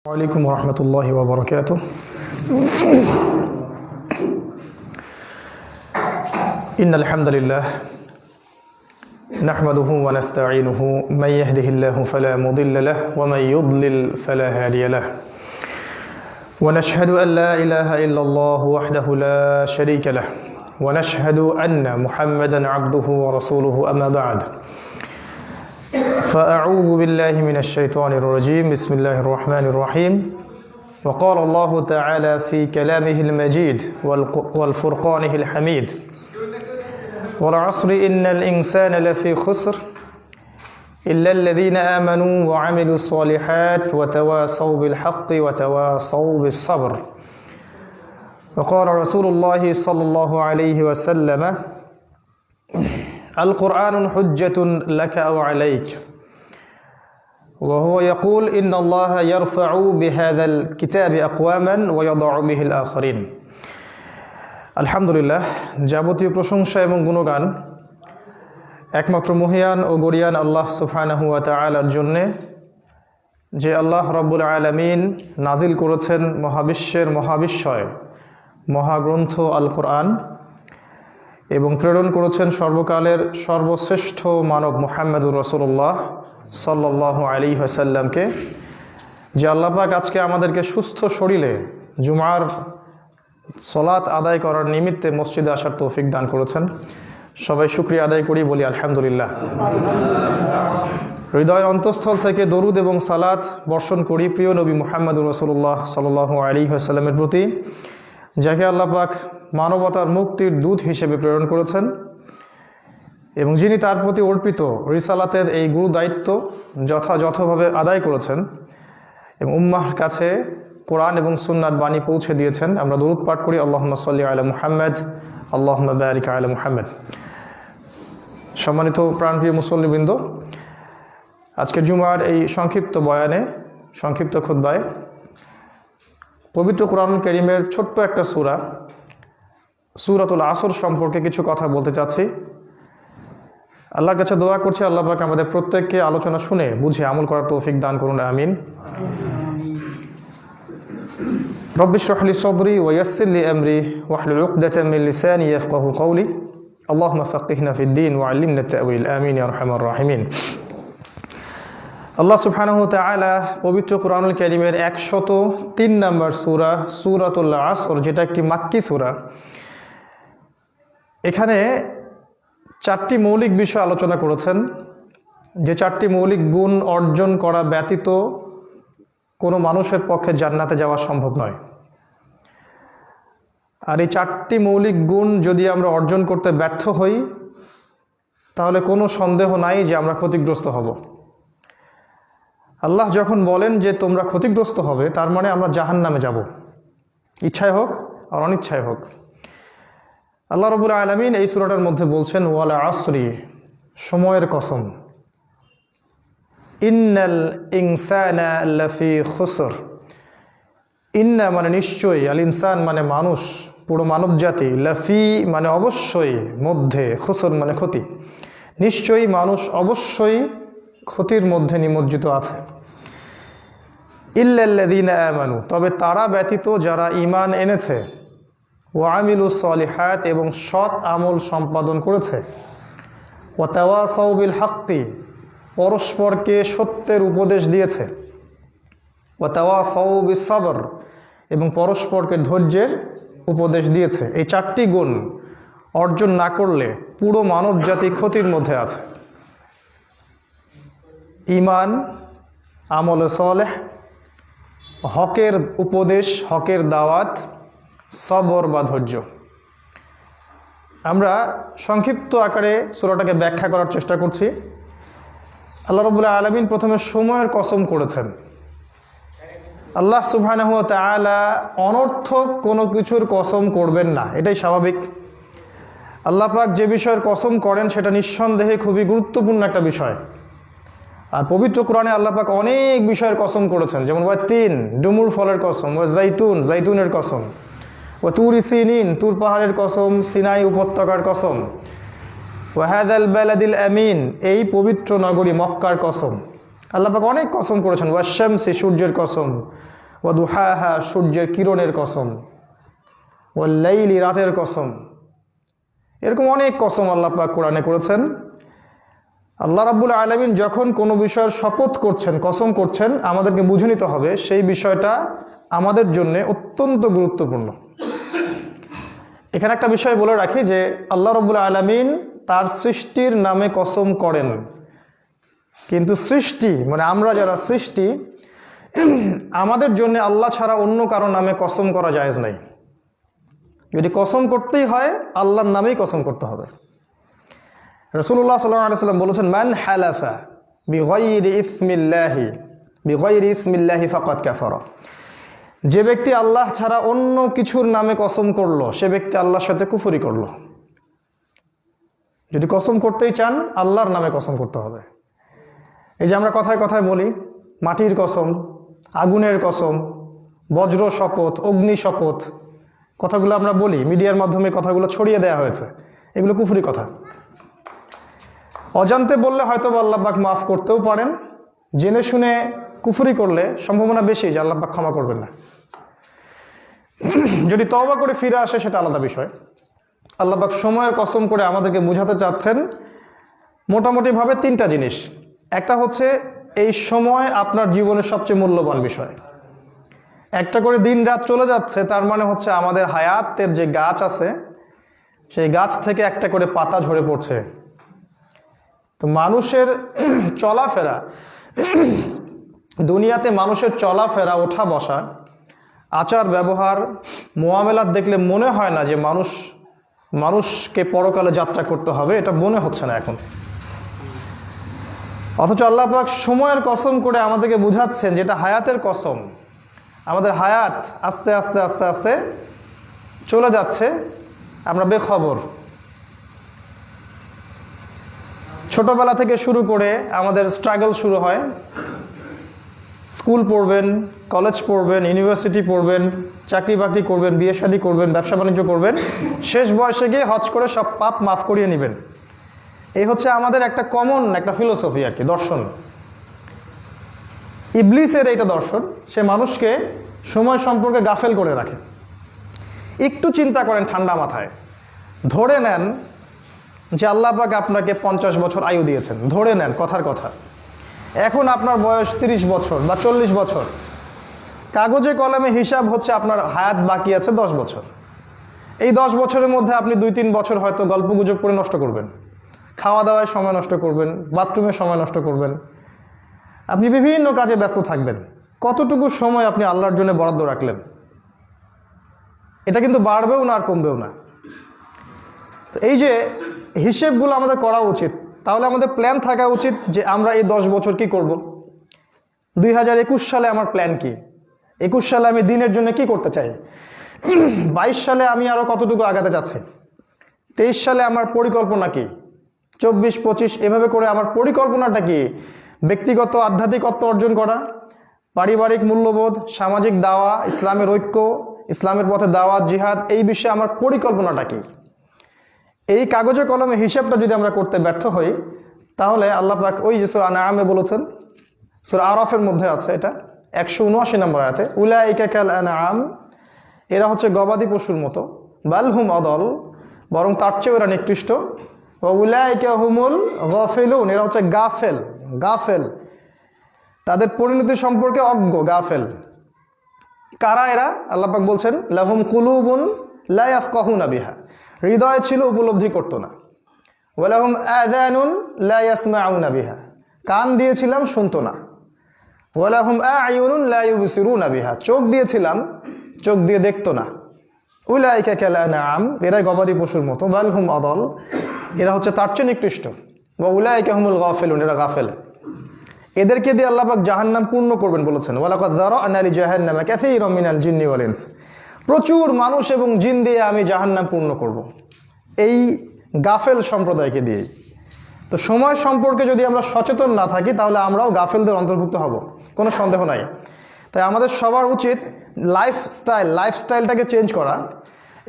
عليكم ورحمة الله وبركاته. إن الحمد لله نحمده ونستعينه من يهده الله فلا مضل له ومن يضلل فلا هادي له ونشهد أن لا إله إلا الله وحده لا شريك له ونشهد أن محمدا عبده ورسوله أما بعد فأعوذ بالله من الشيطان الرجيم بسم الله الرحمن الرحيم وقال الله تعالى في كلامه المجيد والفرقانه الحميد والعصر إن الإنسان لفي خسر إلا الذين آمنوا وعملوا الصالحات وتواصوا بالحق وتواصوا بالصبر وقال رسول الله صلى الله عليه وسلم القرآن حجة لك أو عليك وهو يقول إن الله يرفع بهذا الكتاب أقواما ويضع به الآخرين আলহামদুলিল্লাহ যাবতীয় প্রশংসা এবং গুণগান একমাত্র মহিয়ান ও গরিয়ান আল্লাহ সুবহানাহু ওয়া তাআলার জন্য, যে আল্লাহ রাব্বুল আলামিন নাজিল করেছেন মহাবিশ্বের মহাবিস্ময় মহাগ্রন্থ আল কোরআন এবং প্রেরণ করেছেন সর্বকালের সর্বশ্রেষ্ঠ মানব মুহাম্মদুর রাসূলুল্লাহ সাল্লাল্লাহু আলাইহি ওয়াসাল্লামকে, যে আল্লাহ পাক আজকে আমাদেরকে সুস্থ শরীরে জুমার সালাত আদায় করার নিমিত্তে মসজিদে আসার তৌফিক দান করেছেন। সবাই শুকরিয়া আদায় করি, বলি আলহামদুলিল্লাহ। হৃদয়ের অন্তঃস্থল থেকে দরুদ এবং সালাত বর্ষণ করি প্রিয় নবী মুহাম্মদুর রাসূলুল্লাহ সাল্লাল্লাহু আলাইহি ওয়াসাল্লামের প্রতি, যাকে আল্লাহ পাক মানবতার মুক্তির দূত হিসেবে প্রেরণ করেছেন এবং যিনি তার প্রতি অর্পিত রিসালাতের এই গুরু দায়িত্ব যথাযথভাবে আদায় করেছেন এবং উম্মাহর কাছে কোরআন এবং সুন্নাহর বাণী পৌঁছে দিয়েছেন। আমরা দরুদ পাঠ করি আল্লাহুম্মা সাল্লি আলা মুহাম্মদ আল্লাহুম্মা বারিক আলা মুহাম্মদ। সম্মানিত প্রাণপ্রিয় মুসল্লিবৃন্দ, আজকের জুমার এই সংক্ষিপ্ত খুতবায় পবিত্র কোরআনুল কারীমের ছোট্ট একটা সূরাতুল আসর সম্পর্কে কিছু কথা বলতে চাচ্ছি। আল্লাহর কাছে দোয়া করছি আল্লাহ পাক আমাদের প্রত্যেককে আলোচনা শুনে বুঝে আমল করার তৌফিক দান করুন, আমিন। রব্বি ইশরাহ লি সাদরি ওয়া ইয়াসসির লি আমরি ওয়াহলুল উকদাতাম মিন লিসানি ইয়াফকাহু কওলি আল্লাহুম্মা ফাক্কিহনা ফিদ-দীন ওয়া আল্লিমনা আত-তা'ওয়িল, আমিন ইয়া আরহামার রাহিমিন। আল্লাহ সুবহানাহু ওয়া তাআলা পবিত্র কোরআনুল কারীমের 103 নম্বর সূরা সূরাতুল আসর, যেটা একটি মাক্কি সূরা, এখানে 4টি মৌলিক বিষয় আলোচনা করেছেন, যে 4টি মৌলিক গুণ অর্জন করা ব্যতীত কোনো মানুষের পক্ষে জান্নাতে যাওয়া সম্ভব নয়। আর এই 4টি মৌলিক গুণ যদি আমরা অর্জন করতে ব্যর্থ হই, তাহলে কোনো সন্দেহ নাই যে আমরা ক্ষতিগ্রস্ত হব। আল্লাহ যখন বলেন যে তোমরা ক্ষতিগ্রস্ত হবে, তার মানে আমরা জাহান্নামে যাব, ইচ্ছায় হোক আর অনিচ্ছায় হোক। আল্লাহ রাব্বুল আলামিন এই সূরাটার মধ্যে বলছেন ওয়াল আসরি, সময়ের কসম, ইন্নাল ইনসানা লাফি খুসর। ইন্না মানে নিশ্চয়ই, আল ইনসান মানে মানুষ, পুরো মানব জাতি, লাফি মানে অবশ্যই, মধ্যে, খুসর মানে ক্ষতি। নিশ্চয়ই মানুষ অবশ্যই ক্ষতির মধ্যে নিমজ্জিত আছে। ইল্লাল্লাযীনা আমানু, তবে তারা ব্যতীত যারা ঈমান এনেছে, ওয়া আমিলুস সলিহাত, এবং সৎ আমল সম্পাদন করেছে, ওয়া তাওয়াসাউ বিল হাক্কি, পরস্পরকে সত্যের উপদেশ দিয়েছে, ওয়া তাওয়াসাউ বিস সবর, এবং পরস্পরকে ধৈর্যের উপদেশ দিয়েছে। এই 4টি গুণ অর্জন না করলে পুরো মানব জাতি ক্ষতির মধ্যে আছে। ঈমান, আমলে সালেহ, হকের উপদেশ, হকের দাওয়াত, সবর বা ধৈর্য। আমরা সংক্ষিপ্ত আকারে সূরাটাকে ব্যাখ্যা করার চেষ্টা করছি। আল্লাহ রাব্বুল আলামিন প্রথমে সময়ের কসম করেছেন। আল্লাহ সুবহানাহু ওয়া তাআলা অনর্থক কোনো কিছুর কসম করবেন না, এটাই স্বাভাবিক। আল্লাহ পাক যে বিষয়ের কসম করেন সেটা নিঃসন্দেহে খুবই গুরুত্বপূর্ণ একটা বিষয়। আর পবিত্র কোরআনে আল্লাহ পাক অনেক বিষয়ের কসম করেছেন, যেমন ওয়া তিন, ডুমুর ফলের কসম, ওয়া জাইতুন, জাইতুনের কসম, ওয়া তুরি সিনিন, তুর পাহাড়ের কসম, সিনাই উপত্যকার কসম, ওয়া হাযাল বালাদিল আমিন, এই পবিত্র নগরী মক্কার কসম। আল্লাহ পাক অনেক কসম করেছেন, ওয়াশ-শামসি, সূর্যের কসম, ওয়া দুহাহা সূর্যের কিরণের কসম, ওয়াল লাইলি রাতের কসম। এরকম অনেক কসম আল্লাহ পাক কোরআনে করেছেন। আল্লাহ রাব্বুল আলামিন যখন কোনো বিষয়ের শপথ করছেন, কসম করছেন, আমাদেরকে বুঝে নিতে হবে সেই বিষয়টা আমাদের জন্য অত্যন্ত গুরুত্বপূর্ণ। এখানে একটা বিষয় বলে রাখি যে আল্লাহ রাব্বুল আলামিন তার সৃষ্টির নামে কসম করেন, কিন্তু সৃষ্টি মানে আমরা যারা সৃষ্টি, আমাদের জন্য আল্লাহ ছাড়া অন্য কারো নামে কসম করা জায়েজ নাই। যদি কসম করতেই হয় আল্লাহর নামেই কসম করতে হবে। রাসূলুল্লাহ সাল্লাল্লাহু আলাইহি ওয়াসাল্লাম বলেছেন, মান হালাফা বিগাইরি ইসমিল্লাহি ফাকাদ কাফারা। যে ব্যক্তি আল্লাহ ছাড়া অন্য কিছুর নামে কসম করলো, সে ব্যক্তি আল্লাহর সাথে কুফরি করলো। যদি কসম করতেই চান আল্লাহর নামে কসম করতে হবে। এই যে আমরা কথায় কথায় বলি মাটির কসম, আগুনের কসম, বজ্র শপথ, অগ্নি শপথ, কথাগুলো আমরা বলি, মিডিয়ার মাধ্যমে কথাগুলো ছড়িয়ে দেওয়া হয়েছে, এগুলো কুফরি কথা। অজান্তে বললে হয়তো আল্লাহ পাক মাফ করতেও পারেন, জেনে শুনে কুফরি করলে সম্ভাবনা বেশি যে আল্লাহ পাক ক্ষমা করবেন না। যদি তওবা করে ফিরে আসে সেটা আলাদা বিষয়। আল্লাহ পাক সময়ের কসম করে আমাদেরকে বোঝাতে চাচ্ছেন মোটামুটিভাবে তিনটা জিনিস। একটা হচ্ছে এই সময় আপনার জীবনের সবচেয়ে মূল্যবান বিষয়। একটা করে দিন রাত চলে যাচ্ছে, তার মানে হচ্ছে আমাদের হায়াতের যে গাছ আছে সেই গাছ থেকে একটা করে পাতা ঝরে পড়ছে। তো মানুষের চলাফেরা, দুনিয়াতে মানুষের চলাফেরা, ওঠা বসা, আচার ব্যবহার, মুআমেলাত দেখলে মনে হয় না যে মানুষকে পরকালে যাত্রা করতে হবে, এটা মনে হচ্ছে না এখন। অথচ আল্লাহ পাক সময়ের কসম করে আমাদেরকে বুঝাচ্ছেন যেটা হায়াতের কসম। আমাদের হায়াত আস্তে আস্তে আস্তে আস্তে চলে যাচ্ছে, আমরা বেখবর। ছোটবেলা থেকে শুরু করে আমাদের স্ট্রাগল শুরু হয়। স্কুল পড়বেন, কলেজ পড়বেন, ইউনিভার্সিটি পড়বেন, চাকরি বাকরি করবেন, বিয়ে শাদী করবেন, ব্যবসা বাণিজ্য করবেন, শেষ বয়সে গিয়ে হজ করে সব পাপ মাফ করিয়ে নেবেন। এই হচ্ছে আমাদের একটা কমন একটা ফিলোসফি আর কি, দর্শন। ইবলিসের এইটা দর্শন, সে মানুষকে সময় সম্পর্কে গাফেল করে রাখে। একটু চিন্তা করেন ঠান্ডা মাথায়, ধরে নেন যে আল্লাহ পাক আপনাকে 50 বছর আয়ু দিয়েছেন, ধরে নেন কথার কথা। এখন আপনার বয়স 30 বছর বা 40 বছর, কাগজে কলমে হিসাব হচ্ছে আপনার হায়াত বাকি আছে 10 বছর। এই 10 বছরের মধ্যে আপনি 2-3 বছর হয়তো গল্প গুজব করে নষ্ট করবেন, খাওয়া দাওয়ায় সময় নষ্ট করবেন, বাথরুমে সময় নষ্ট করবেন, আপনি বিভিন্ন কাজে ব্যস্ত থাকবেন। কতটুকু সময় আপনি আল্লাহর জন্য বরাদ্দ রাখলেন? এটা কিন্তু বাড়বেও না আর কমবেও না। তো এই যে হিসেবগুলো আমাদের করা উচিত। তাহলে আমাদের প্ল্যান থাকা উচিত যে আমরা এই 10 বছর কি করব। 2021 সালে আমার প্ল্যান কি, 21 সালে আমি দিনের জন্য কি করতে চাই, 22 সালে আমি আরো কতটুকু আগাতে চাচ্ছি, 23 সালে আমার পরিকল্পনা কি, 24-25 এভাবে করে আমার পরিকল্পনাটা কি। ব্যক্তিগত আধ্যাত্মিকত্ব অর্জন করা, পারিবারিক মূল্যবোধ, সামাজিক দাওয়া, ইসলামের ঐক্য, ইসলামের পথে দাওয়াত, জিহাদ, এই বিষয়ে আমার পরিকল্পনাটা কি। এই কাগজে কলমে হিসাবটা যদি আমরা করতে ব্যর্থ হই, তাহলে আল্লাহ পাক ওই যে সূরা আনআমে বলেছেন, সূরা আরাফের মধ্যে আছে এটা 179 নম্বর আয়াতে, উলাইকা কাল আনআম, এরা হচ্ছে গবাদি পশুর মতো, বাল হুম আদল, বরং তার চেয়েও এরা নিকৃষ্ট, ওয়া উলাইকা হুমুল গাফিলুন, এরা হচ্ছে গাফেল, তাদের পরিণতি সম্পর্কে অজ্ঞ, গাফেল। কারা এরা? আল্লাহ পাক বলছেন, লাহুম কুলুবুন লা ইয়াফকাহুনা বিহা, হৃদয় ছিল উপলব্ধি করতো না, ওয়ালাহুম আযানুন লা ইয়াসমাউনা বিহা, কান দিয়েছিলাম শুনতো না, ওয়ালাহুম আ'য়ুনুন লা ইউবসিরুনা বিহা, চোখ দিয়েছিলাম চোখ দিয়ে দেখতো না। উলাইকা কাল আনআম, এরা গবাদি পশুর মতো, বাল হুম আদল, এরা হচ্ছে তার চেয়ে নিকৃষ্ট, ওয়া উলাইকা হুমুল গাফিলুন, এরা গাফেল। এদেরকে দিয়ে আল্লাহ পাক জাহান্নাম পূর্ণ করবেন বলেছেন, ওয়ালাকাদ যারা'না লিজাহান্নামা কাসীরাম মিনাল জিন্নি ওয়াল ইনস, প্রচুর মানুষ এবং জিন দিয়ে আমি জাহান্নাম পূর্ণ করব এই গাফেল সম্প্রদায়কে দিয়ে। তো সময় সম্পর্কে যদি আমরা সচেতন না থাকি তাহলে আমরাও গাফেলদের অন্তর্ভুক্ত হব, কোনো সন্দেহ নাই। তাই আমাদের সবার উচিত লাইফস্টাইলটাকে চেঞ্জ করা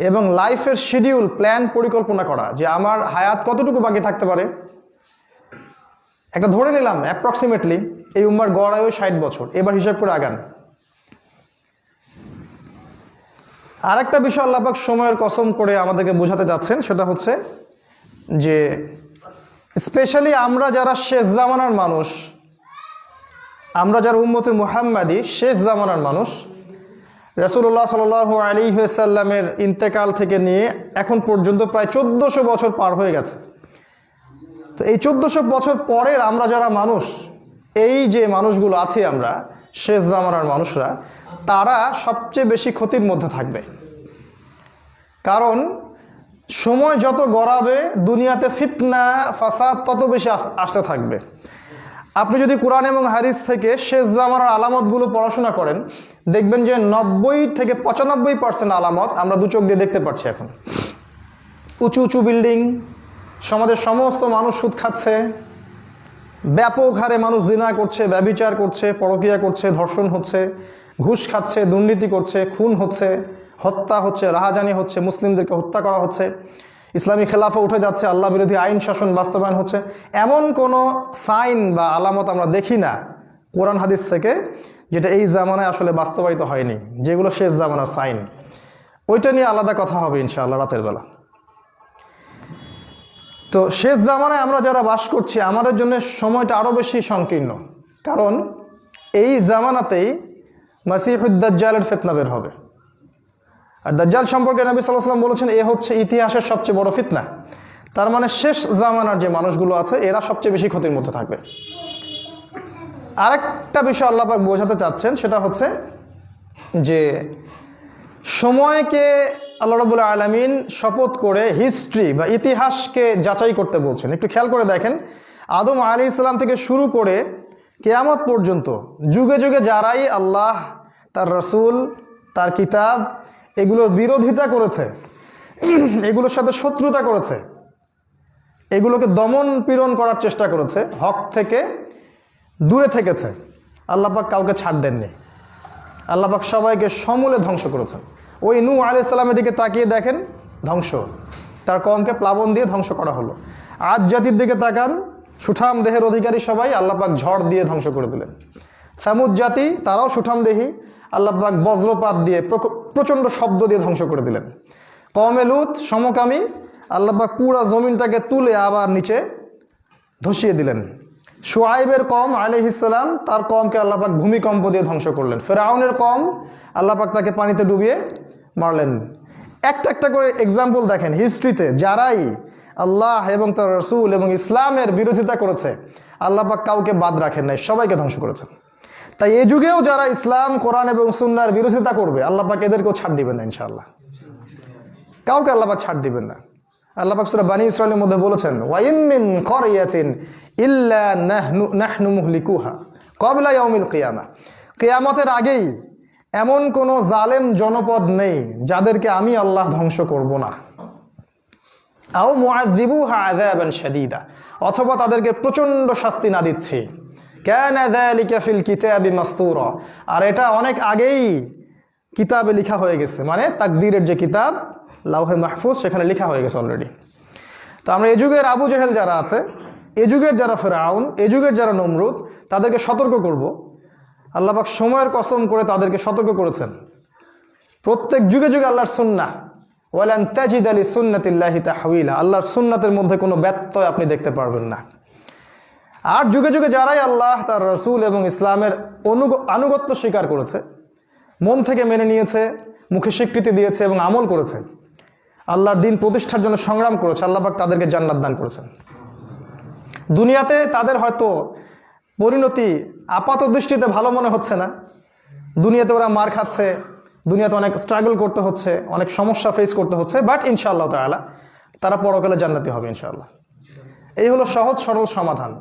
এবং লাইফের শিডিউল, প্ল্যান, পরিকল্পনা করা যে আমার হায়াত কতটুকু বাকি থাকতে পারে। একটা ধরে নিলাম অ্যাপ্রক্সিমেটলি এই উম্মার গড় আয়ু 60 বছর, এবার হিসাব করে আগান। আরেকটা বিষয় আল্লাহ পাক সময়ের কসম করে আমাদেরকে বোঝাতে যাচ্ছেন, সেটা হচ্ছে যে স্পেশালি আমরা যারা শেষ জামানার মানুষ, আমরা যারা উম্মতে মুহাম্মাদি শেষ জামানার মানুষ, রাসূলুল্লাহ সাল্লাল্লাহু আলাইহি ওয়াসাল্লামের ইন্তেকাল থেকে নিয়ে এখন পর্যন্ত প্রায় 1400 বছর পার হয়ে গেছে। তো এই 1400 বছর পরের আমরা যারা মানুষ, এই যে মানুষগুলো আছি আমরা শেষ জামানার মানুষরা, তারা সবচেয়ে বেশি ক্ষতির মধ্যে থাকবে। কারণ সময় যত গড়াবে দুনিয়াতে ফিতনা ফাসাদ তত বেশি আসতে থাকবে। আপনি যদি কোরআন এবং হাদিস থেকে শেষ জামানার আলামতগুলো পড়াশোনা করেন, দেখবেন যে 90 থেকে 95% আলামত আমরা দু চোখ দিয়ে দেখতে পাচ্ছি এখন। উঁচু উঁচু বিল্ডিং, সমাজের সমস্ত মানুষ সুদ খাচ্ছে, ব্যাপক হারে মানুষ জিনা করছে, ব্যভিচার করছে, পরকীয়া করছে, ধর্ষণ হচ্ছে, ঘুষ খাচ্ছে, দুর্নীতি করছে, খুন হচ্ছে, হত্যা হচ্ছে, রাহাজানি হচ্ছে, মুসলিমদেরকে হত্যা করা হচ্ছে, ইসলামী খেলাফা উঠে যাচ্ছে, আল্লাহ বিরোধী আইন শাসন বাস্তবায়ন হচ্ছে। এমন কোনো সাইন বা আলামত আমরা দেখি না কোরআন হাদিস থেকে যেটা এই জামানায় আসলে বাস্তবায়িত হয়নি, যেগুলো শেষ জামানার সাইন। ওইটা নিয়ে আলাদা কথা হবে ইনশাআল্লাহ রাতের বেলা। তো শেষ জামানায় আমরা যারা বাস করছি, আমাদের জন্য সময়টা আরও বেশি সংকীর্ণ। কারণ এই জামানাতেই মাসিহুদ দাজ্জালের ফিতনা বের হবে। আর দাজ্জাল সম্পর্কে নবী সাল্লাল্লাহু আলাইহি ওয়াসাল্লাম বলেছেন, এ হচ্ছে ইতিহাসের সবচেয়ে বড় ফিতনা। তার মানে শেষ জামানার যে মানুষগুলো আছে এরা সবচেয়ে বেশি ক্ষতির মধ্যে থাকবে। আরেকটা বিষয় আল্লাহ পাক বোঝাতে চাচ্ছেন, সেটা হচ্ছে যে সময়কে আল্লাহ রাব্বুল আলামিন শপথ করে হিস্ট্রি বা ইতিহাসকে যাচাই করতে বলছেন। একটু খেয়াল করে দেখেন, আদম আলাইহিস সালাম থেকে শুরু করে কিয়ামত পর্যন্ত যুগে যুগে যারাই আল্লাহ, তার রাসূল, তার কিতাব এগুলোর বিরোধিতা করেছে, এগুলোর সাথে শত্রুতা করেছে, এগুলোকে দমন পীড়ন করার চেষ্টা করেছে, হক থেকে দূরে থেকেছে, আল্লাহ পাক কাউকে ছাড় দেননি। আল্লাহ পাক সবাইকে সমূলে ধ্বংস করেছেন। ওই নূহ আলাইহিস সালামের দিকে তাকিয়ে দেখেন, ধ্বংস, তার কওমকে প্লাবন দিয়ে ধ্বংস করা হলো। আদ জাতির দিকে তাকান, সুঠাম দেহের অধিকারী সবাই, আল্লাহ পাক ঝড় দিয়ে ধ্বংস করে দিলেন। সামুদ জাতি, তারাও সুঠাম দেহি, আল্লাহ পাক বজ্রপাত দিয়ে প্রচণ্ড শব্দ দিয়ে ধ্বংস করে দিলেন। কওমে লূত সমকামী, আল্লাহ পাক পুরা জমিনটাকে তুলে আবার নিচে ধসিয়ে দিলেন। শুআইবের কওম আলাইহিস সালাম, তার কওমকে আল্লাহ পাক ভূমিকম্প দিয়ে ধ্বংস করলেন। ফেরাউনের কওম, আল্লাহ পাক তাকে পানিতে ডুবিয়ে মারলেন। একটা একটা করে এক্সাম্পল দেখেন হিস্ট্রিতে, যারাই আল্লাহ এবং তার রাসূল এবং ইসলামের বিরোধিতা করেছে আল্লাহ পাক কাউকে বাদ রাখেন নাই, সবাইকে ধ্বংস করেছেন। তাই এই যুগেও যারা ইসলাম, কোরআন এবং সুন্নাহর বিরোধিতা করবে আল্লাহ পাক এদেরকেও ছাড় দিবেন না ইনশাআল্লাহ, কাউকে আল্লাহ পাক ছাড় দিবেন না। আল্লাহ পাক সূরা বানী ইসরাঈলের মধ্যে বলেছেন, ওয়া ইন মিন ক্বরিয়াতিন ইল্লা নাহনু মুহলিকুহা ক্বাবলা ইয়াউমিল কিয়ামা, কিয়ামতের আগেই এমন কোন জালেম জনপদ নেই যাদেরকে আমি আল্লাহ ধ্বংস করব না। আও মুআযযিবুহা আযাবান শাদীদা, অথবা তাদেরকে প্রচন্ড শাস্তি না দিচ্ছি। কানা যালিকা ফিল কিতাবি মাসতুরা, আর এটা অনেক আগেই কিতাবে লেখা হয়ে গেছে, মানে তাকদীরের যে কিতাব লাউহে মাহফুজ সেখানে লেখা হয়ে গেছে অলরেডি। তো আমরা এই যুগের আবু জেহেল যারা আছে, এই যুগের যারা ফেরাউন, এই যুগের যারা নমরুদ, তাদেরকে সতর্ক করব। আল্লাহ পাক সময়ের কসম করে তাদেরকে সতর্ক করেছেন। প্রত্যেক যুগে যুগে আল্লাহর সুন্নাহ, ওয়ালান তাজিদা লিসুন্নাতিল্লাহি তাহওয়িলা, আল্লাহর সুন্নাতের মধ্যে কোনো ব্যত্যয় আপনি দেখতে পারবেন না। আর যুগে যুগে যারাই আল্লাহ, তার রাসূল এবং ইসলামের আনুগত্য স্বীকার করেছে, মন থেকে মেনে নিয়েছে, মুখে স্বীকৃতি দিয়েছে এবং আমল করেছে, আল্লাহর দ্বীন প্রতিষ্ঠার জন্য সংগ্রাম করেছে, আল্লাহ পাক তাদেরকে জান্নাত দান করেছেন। দুনিয়াতে তাদের হয়তো পরিণতি আপাত দৃষ্টিতে ভালো মনে হচ্ছে না, দুনিয়াতে ওরা মার খাচ্ছে, দুনিয়াতে অনেক স্ট্রাগল করতে হচ্ছে, অনেক সমস্যা ফেস করতে হচ্ছে, বাট ইনশাআল্লাহ তাআলা তারা পরকালে জান্নাতি হবে ইনশাআল্লাহ। এই হলো সহজ সরল সমাধান।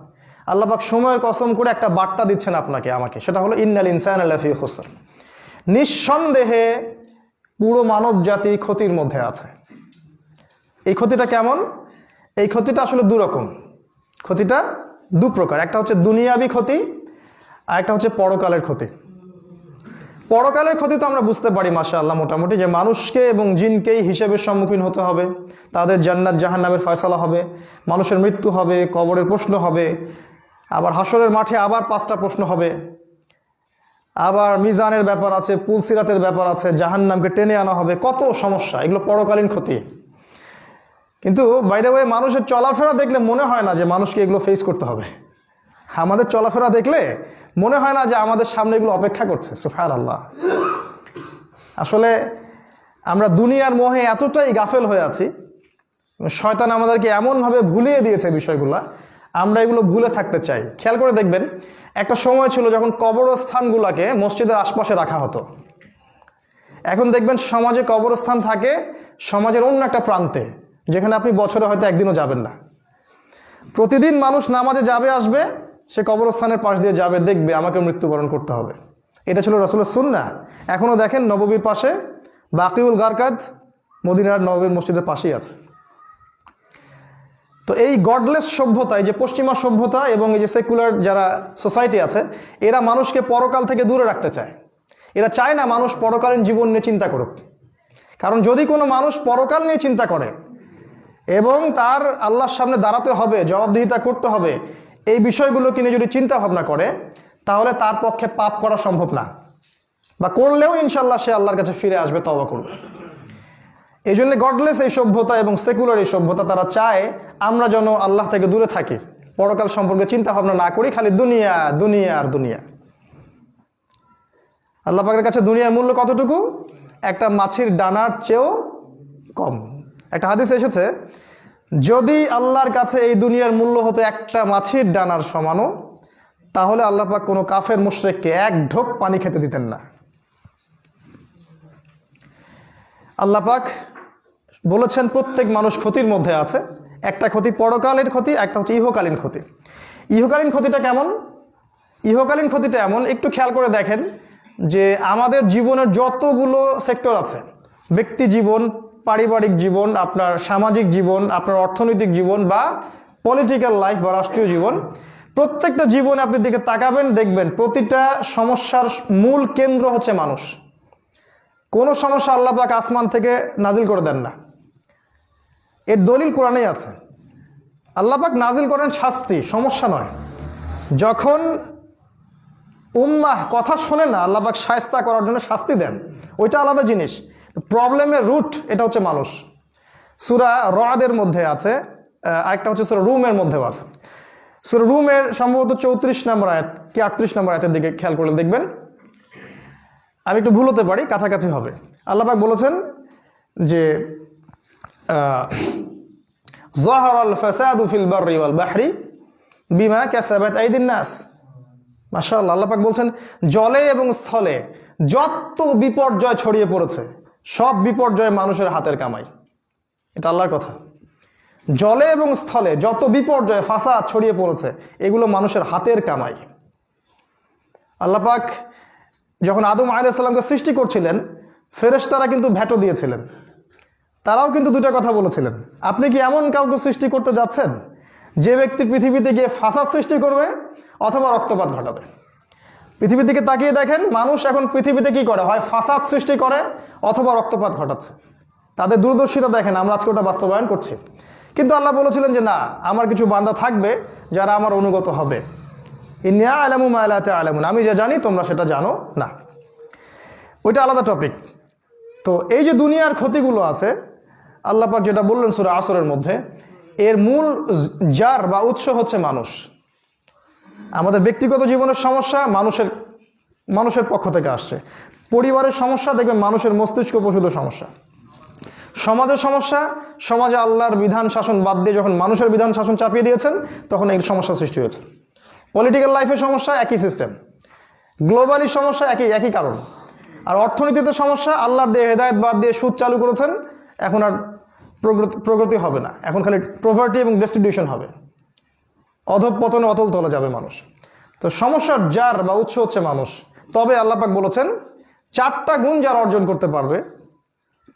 আল্লাহ পাক সময়ের কসম করে একটা বার্তা দিচ্ছেন আপনাকে আমাকে, সেটা হলো ইন্নাল ইনসানা লাফি খুসর, নিঃসন্দেহে পুরো মানব জাতি ক্ষতির মধ্যে আছে। এই ক্ষতিটা কেমন? এই ক্ষতিটা আসলে দুরকম, ক্ষতিটা দু প্রকার। একটা হচ্ছে দুনিয়াবি ক্ষতি, আর একটা হচ্ছে পরকালের ক্ষতি। পরকালের ক্ষতি তো আমরা বুঝতে পারি মাশাআল্লাহ মোটামুটি, যে মানুষকে এবং জিনকেই হিসেবের সম্মুখীন হতে হবে, তাদের জান্নাত জাহান্নামের ফয়সালা হবে, মানুষের মৃত্যু হবে, কবরের প্রশ্ন হবে, আবার হাসরের মাঠে আবার 5টা প্রশ্ন হবে। আবার মিজানের ব্যাপার আছে, পুলসিরাতের ব্যাপার আছে, জাহান্নামকে টেনে আনা হবে, কত সমস্যা, এগুলো পরকালীন ক্ষতি। কিন্তু বাই দ্য ওয়ে মানুষের চলাফেরা দেখলে মনে হয় না যে মানুষকে এগুলো ফেস করতে হবে। আমাদের চলাফেরা দেখলে মনে হয় না যে আমাদের সামনে এগুলো অপেক্ষা করছে। সুবহানাল্লাহ। আসলে আমরা দুনিয়ার মোহে এতটাই গাফেল হয়ে আছি, শয়তান আমাদেরকে এমনভাবে ভুলিয়ে দিয়েছে বিষয়গুলো, আমরা এগুলো ভুলে থাকতে চাই। খেয়াল করে দেখবেন, একটা সময় ছিল যখন কবরস্থানগুলোকে মসজিদের আশপাশে রাখা হতো। এখন দেখবেন সমাজে কবরস্থান থাকে সমাজের অন্য একটা প্রান্তে, যেখানে আপনি বছরে হয়তো একদিনও যাবেন না। প্রতিদিন মানুষ নামাজে যাবে আসবে, সে কবরস্থানের পাশ দিয়ে যাবে, দেখবে আমাকে মৃত্যুবরণ করতে হবে। এটা ছিল রাসূলের সুন্নাহ। এখনও দেখেন নববীর পাশে বাকিউল গারকাদ মদিনার নববীর মসজিদের পাশেই আছে। তো এই গডলেস সভ্যতা, এই যে পশ্চিমা সভ্যতা এবং এই যে সেকুলার যারা সোসাইটি আছে, এরা মানুষকে পরকাল থেকে দূরে রাখতে চায়। এরা চায় না মানুষ পরকালীন জীবন নিয়ে চিন্তা করুক। কারণ যদি কোনো মানুষ পরকাল নিয়ে চিন্তা করে এবং তার আল্লাহর সামনে দাঁড়াতে হবে, জবাবদিহিতা করতে হবে, এই বিষয়গুলোকে নিয়ে যদি চিন্তা ভাবনা করে, তাহলে তার পক্ষে পাপ করা সম্ভব না, বা করলেও ইনশাল্লাহ সে আল্লাহর কাছে ফিরে আসবে, তওবা করবে। এই জন্য গডলেস এই সভ্যতা এবং সেকুলার এই সভ্যতা, তারা চায় আমরা যেন আল্লাহ থেকে দূরে থাকি, পরকাল সম্পর্কে চিন্তা ভাবনা না করি, খালি দুনিয়া দুনিয়া আর দুনিয়া। আল্লাহ পাকের কাছে দুনিয়ার মূল্য কতটুকু? একটা মাছির ডানার চেয়েও কম। একটা হাদিস এসেছে, যদি আল্লাহর কাছে এই দুনিয়ার মূল্য হতো একটা মাছির ডানার সমানও, তাহলে আল্লাহ পাক কোনো কাফের মুশরিককে এক ঢোক পানি খেতে দিতেন না। আল্লাহ পাক বলেছেন প্রত্যেক মানুষ ক্ষতির মধ্যে আছে। একটা ক্ষতি পরকালের ক্ষতি, একটা হচ্ছে ইহকালীন ক্ষতি। ইহকালীন ক্ষতিটা কেমন? ইহকালীন ক্ষতিটা এমন, একটু খেয়াল করে দেখেন যে আমাদের জীবনের যতগুলো সেক্টর আছে, ব্যক্তি জীবন, পারিবারিক জীবন, আপনার সামাজিক জীবন, আপনার অর্থনৈতিক জীবন বা পলিটিক্যাল লাইফ বা রাষ্ট্রীয় জীবন, প্রত্যেকটা জীবনে আপনি দিকে তাকাবেন, দেখবেন প্রতিটা সমস্যার মূল কেন্দ্র হচ্ছে মানুষ। কোনো সমস্যা আল্লাহ পাক আসমান থেকে নাজিল করে দেন না, এর দলিল কোরআনেই আছে। আল্লাহ পাক নাজিল করেন শাস্তি, সমস্যা নয়। যখন উম্মাহ কথা শোনে না, আল্লাহ পাক শায়েস্তা করার জন্য শাস্তি দেন, ওইটা আলাদা জিনিস। প্রবলেমের রুট এটা হচ্ছে মানুষ। সূরা রাদের মধ্যে আছে, আরেকটা হচ্ছে সূরা রুমের মধ্যেও আছে। সূরা রুমের সম্ভবত 34 নম্বর আয়াত কি 38 নম্বর আয়াতের দিকে খেয়াল করলে দেখবেন, আমি একটু ভুল হতে পারি, কাছাকাছি হবে। আল্লাহ পাক বলেছেন যে যাহারাল ফাসাদু ফিল বাররি ওয়াল বাহরি বিমা কাসাবাত আইদিন নাস। মাশাআল্লাহ, আল্লাহ পাক বলছেন জলে এবং স্থলে যত বিপর্যয় ছড়িয়ে পড়েছে, সব বিপর্যয় মানুষের হাতের কামাই। এটা আল্লাহর কথা। জলে এবং স্থলে যত বিপর্যয় ফাসাদ ছড়িয়ে পড়েছে, এগুলো মানুষের হাতের কামাই। আল্লাহ পাক যখন আদম আলাইহিস সালামকে সৃষ্টি করছিলেন, ফেরেশতারা কিন্তু ভেটো দিয়েছিলেন। তারাও কিন্তু দুটো কথা বলেছিলেন, আপনি কি এমন কাউকে সৃষ্টি করতে যাচ্ছেন যে ব্যক্তি পৃথিবীতে গিয়ে ফাসাদ সৃষ্টি করবে অথবা রক্তপাত ঘটাবে? পৃথিবীর দিকে তাকিয়ে দেখেন, মানুষ এখন পৃথিবীতে কি করে, হয় ফাসাদ সৃষ্টি করে অথবা রক্তপাত ঘটাচ্ছে। তাদের দূরদর্শিতা দেখেন, আমরা আজকে ওটা বাস্তবায়ন করছি। কিন্তু আল্লাহ বলেছিলেন যে না, আমার কিছু বান্দা থাকবে যারা আমার অনুগত হবে। ইন্নী আ'লামু মা লা তা'লামুন, আমি যা জানি তোমরা সেটা জানো না। ওইটা আলাদা টপিক। তো এই যে দুনিয়ার ক্ষতিগুলো আছে, আল্লাহ পাক যেটা বললেন সূরা আসরের মধ্যে, এর মূল জার বা উৎস হচ্ছে মানুষ। আমাদের ব্যক্তিগত জীবনের সমস্যা মানুষের পক্ষ থেকে আসছে। পরিবারের সমস্যা দেখবেন মানুষের মস্তিষ্ক প্রসূত সমস্যা। সমাজের সমস্যা, সমাজে আল্লাহর বিধান শাসন বাদ দিয়ে যখন মানুষের বিধান শাসন চাপিয়ে দিয়েছেন, তখন এই সমস্যা সৃষ্টি হয়েছে। পলিটিক্যাল লাইফের সমস্যা একই সিস্টেম, গ্লোবালি সমস্যা একই কারণ। আর অর্থনীতিতে সমস্যা, আল্লাহর দিয়ে হেদায়েত বাদ দিয়ে সুদ চালু করেছেন, এখন আর প্রগতি হবে না, এখন খালি প্রভার্টি এবং ডেস্টিটিউশন হবে, অধঃপতনে অতল তলে যাবে মানুষ। তো সমস্যার জার বা উৎস হচ্ছে মানুষ। তবে আল্লাহ পাক বলেছেন 4টা গুণ যারা অর্জন করতে পারবে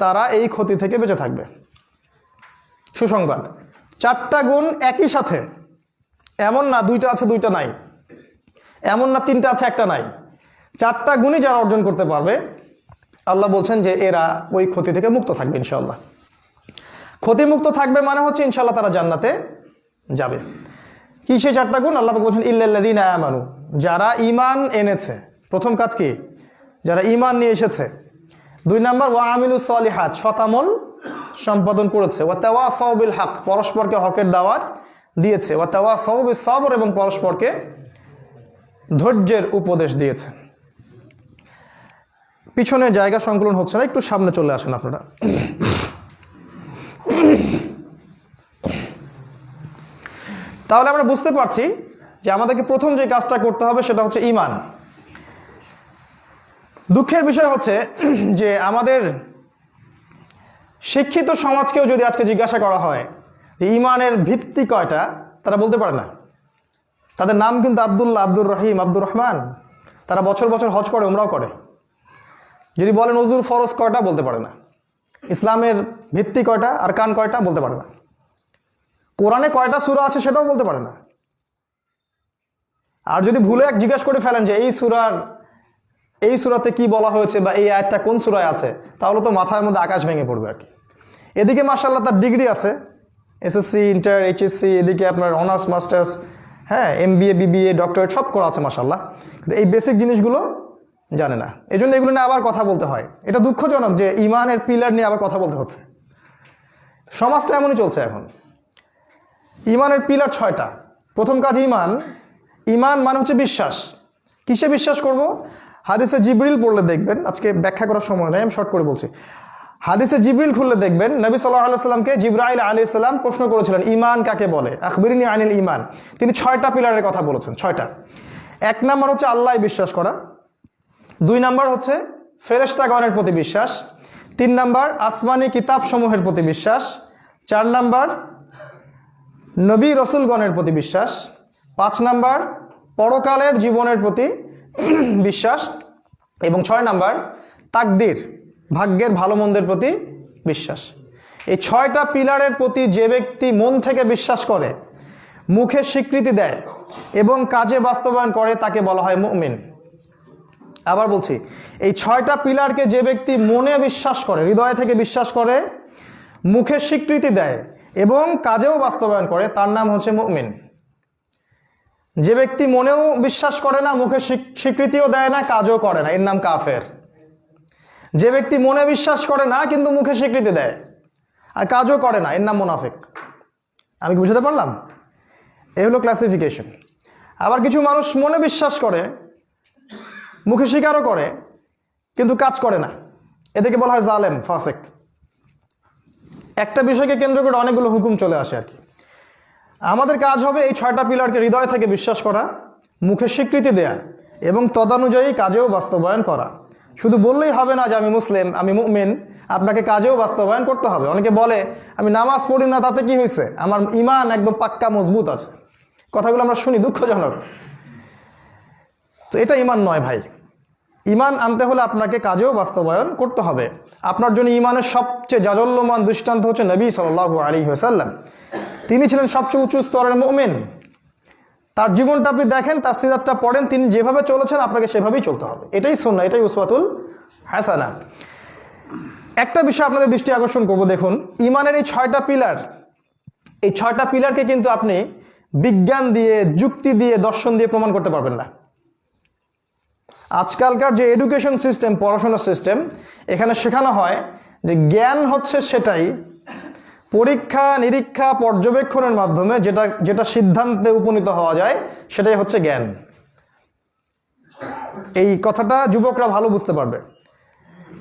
তারা এই ক্ষতি থেকে বেঁচে থাকবে। সুসংবাদ, 4টা গুণ একই সাথে, এমন না 2টা আছে 2টা নাই, এমন না 3টা আছে 1টা নাই। 4টা গুণই যারা অর্জন করতে পারবে, আল্লাহ বলছেন যে এরা ওই ক্ষতি থেকে মুক্ত থাকবে ইনশাআল্লাহ। ক্ষতিমুক্ত থাকবে মানে হচ্ছে ইনশাআল্লাহ তারা জান্নাতে যাবে। কি সেই 4টা গুণ? আল্লাহ পাক বলছেন ইল্লাল্লাযীনা আমানু, যারা ঈমান এনেছে। প্রথম কাজ কি? যারা ঈমান নিয়ে এসেছে। 2 নাম্বার ওয়া আমিলুস সলিহাত, সৎ-আমল সম্পাদন করেছে। ওয়া তাওয়াসাউ বিল হক, পরস্পরকে হকের দাওয়াত দিয়েছে। ওয়া তাওয়াসাউ বিস সবর, এবং পরস্পরকে ধৈর্যের উপদেশ দিয়েছে। পিছনে জায়গা সংকুলন হচ্ছে না, একটু সামনে চলে আসেন আপনারা। তাহলে আমরা বুঝতে পারছি যে আমাদেরকে প্রথম যে কাজটা করতে হবে সেটা হচ্ছে ঈমান। দুঃখের বিষয় হচ্ছে যে আমাদের শিক্ষিত সমাজকেও যদি আজকে জিজ্ঞাসা করা হয় যে ঈমানের ভিত্তি কয়টা, তারা বলতে পারে না। তাদের নাম কিন্তু আব্দুল্লাহ, আব্দুর রহিম, আব্দুর রহমান। তারা বছর বছর হজ করে, উমরাও করে। যদি বলেন ওযুর ফরজ কয়টা, বলতে পারে না। ইসলামের ভিত্তি কয়টা, আর কান কয়টা, বলতে পারে না। কোরআনে কয়টা সূরা আছে সেটাও বলতে পারে না। আর যদি ভুলে জিজ্ঞাসা করে ফেলেন যে এই সূরাতে কি বলা হয়েছে বা এই আয়াতটা কোন সূরায় আছে, তাহলে তো মাথার মধ্যে আকাশ ভেঙে পড়বে আর কি। এদিকে মাশাআল্লাহ তার ডিগ্রি আছে, এসএসসি, ইন্টার, এইচএসসি, এদিকে আপনার অনার্স, মাস্টার্স, হ্যাঁ, এমবিএ, বিবিএ, ডক্টরেট সব করা আছে মাশাআল্লাহ, কিন্তু এই বেসিক জিনিসগুলো জানে না। এই জন্য এগুলো নিয়ে আবার কথা বলতে হয়। এটা দুঃখজনক যে ঈমানের পিলার নিয়ে আবার কথা বলতে হচ্ছে। সমাজটা এমনই চলছে এখন। ঈমানের পিলার 6টা। প্রথম কাজ ঈমান। ঈমান মানে হচ্ছে বিশ্বাস। কিসে বিশ্বাস করব? হাদিসে জিবরিল পড়লে দেখবেন, আজকে ব্যাখ্যা করার সময় নেই, আমি শর্ট করে বলছি। হাদিসে জিবরিল খুললে দেখবেন নবী সাল্লাল্লাহু আলাইহি ওয়াসাল্লামকে জিবরাইল আলাইহিস সালাম প্রশ্ন করেছিলেন ঈমান কাকে বলে, আখবিরনি আনিল ঈমান। তিনি 6টা পিলারের কথা বলেছেন, 6টা। 1 নাম্বার হচ্ছে আল্লাহ বিশ্বাস করা। 2 নাম্বার হচ্ছে ফেরেশতাগণের প্রতি বিশ্বাস। 3 নাম্বার আসমানি কিতাব সমূহের প্রতি বিশ্বাস। 4 নাম্বার নবী রসুলগণের প্রতি বিশ্বাস। 5 নাম্বার পরকালের জীবনের প্রতি বিশ্বাস। এবং 6 নাম্বার তাকদীর, ভাগ্যের ভালো মন্দের প্রতি বিশ্বাস। এই 6টা পিলারের প্রতি যে ব্যক্তি মন থেকে বিশ্বাস করে, মুখে স্বীকৃতি দেয় এবং কাজে বাস্তবায়ন করে, তাকে বলা হয় মুমিন। আবার বলছি, এই 6টা পিলারকে যে ব্যক্তি মনে বিশ্বাস করে, হৃদয় থেকে বিশ্বাস করে, মুখে স্বীকৃতি দেয় এবং কাজেও বাস্তবায়ন করে, তার নাম হচ্ছে মুমিন। যে ব্যক্তি মনেও বিশ্বাস করে না, মুখে স্বীকৃতিও দেয় না, কাজও করে না, এর নাম কাফের। যে ব্যক্তি মনে বিশ্বাস করে না কিন্তু মুখে স্বীকৃতি দেয় আর কাজও করে না, এর নাম মুনাফিক। আমি কি বুঝতে পারলাম? এই হলো ক্লাসিফিকেশন। আবার কিছু মানুষ মনে বিশ্বাস করে, মুখে স্বীকারও করে কিন্তু কাজ করে না, এদেরকে বলা হয় জালেম, ফাসিক। একটা বিষয়কে কেন্দ্র করে অনেকগুলো হুকুম চলে আসে আর কি। আমাদের কাজ হবে এই 6টা পিলারকে হৃদয় থেকে বিশ্বাস করা, মুখে স্বীকৃতি দেয়া এবং তদানুযায়ী কাজেও বাস্তবায়ন করা। শুধু বললেই হবে না যে আমি মুসলিম, আমি মুমিন, আপনাকে কাজেও বাস্তবায়ন করতে হবে। অনেকে বলে আমি নামাজ পড়ি না, তাতে কি হয়েছে, আমার ঈমান একদম পাক্কা মজবুত আছে। কথাগুলো আমরা শুনি, দুঃখজনক। তো এটা ঈমান নয় ভাই। ঈমান আনতে হলে আপনাকে কাজেও বাস্তবায়ন করতে হবে। আপনার জন্য ঈমানের সবচেয়ে জাজল্যমান দৃষ্টান্ত হচ্ছে নবী সাল্লাল্লাহু আলাইহি ওয়াসাল্লাম। তিনি ছিলেন সবচেয়ে উঁচু স্তরের মুমিন। তার জীবনটা আপনি দেখেন, তার সিরাতটা পড়েন, তিনি যেভাবে চলেছেন আপনাকে সেভাবেই চলতে হবে। এটাই সুন্নাহ, এটাই উসওয়াতুল হাসানা। একটা বিষয় আপনাদের দৃষ্টি আকর্ষণ করব, দেখুন ঈমানের এই 6টা পিলার, এই 6টা পিলারকে কিন্তু আপনি বিজ্ঞান দিয়ে, যুক্তি দিয়ে, দর্শন দিয়ে প্রমাণ করতে পারবেন না। আজকালকার যে এডুকেশন সিস্টেম, পড়াশোনার সিস্টেম, এখানে শেখানো হয় যে জ্ঞান হচ্ছে সেটাই, পরীক্ষা নিরীক্ষা পর্যবেক্ষণের মাধ্যমে যেটা সিদ্ধান্তে উপনীত হওয়া যায় সেটাই হচ্ছে জ্ঞান। এই কথাটা যুবকরা ভালো বুঝতে পারবে।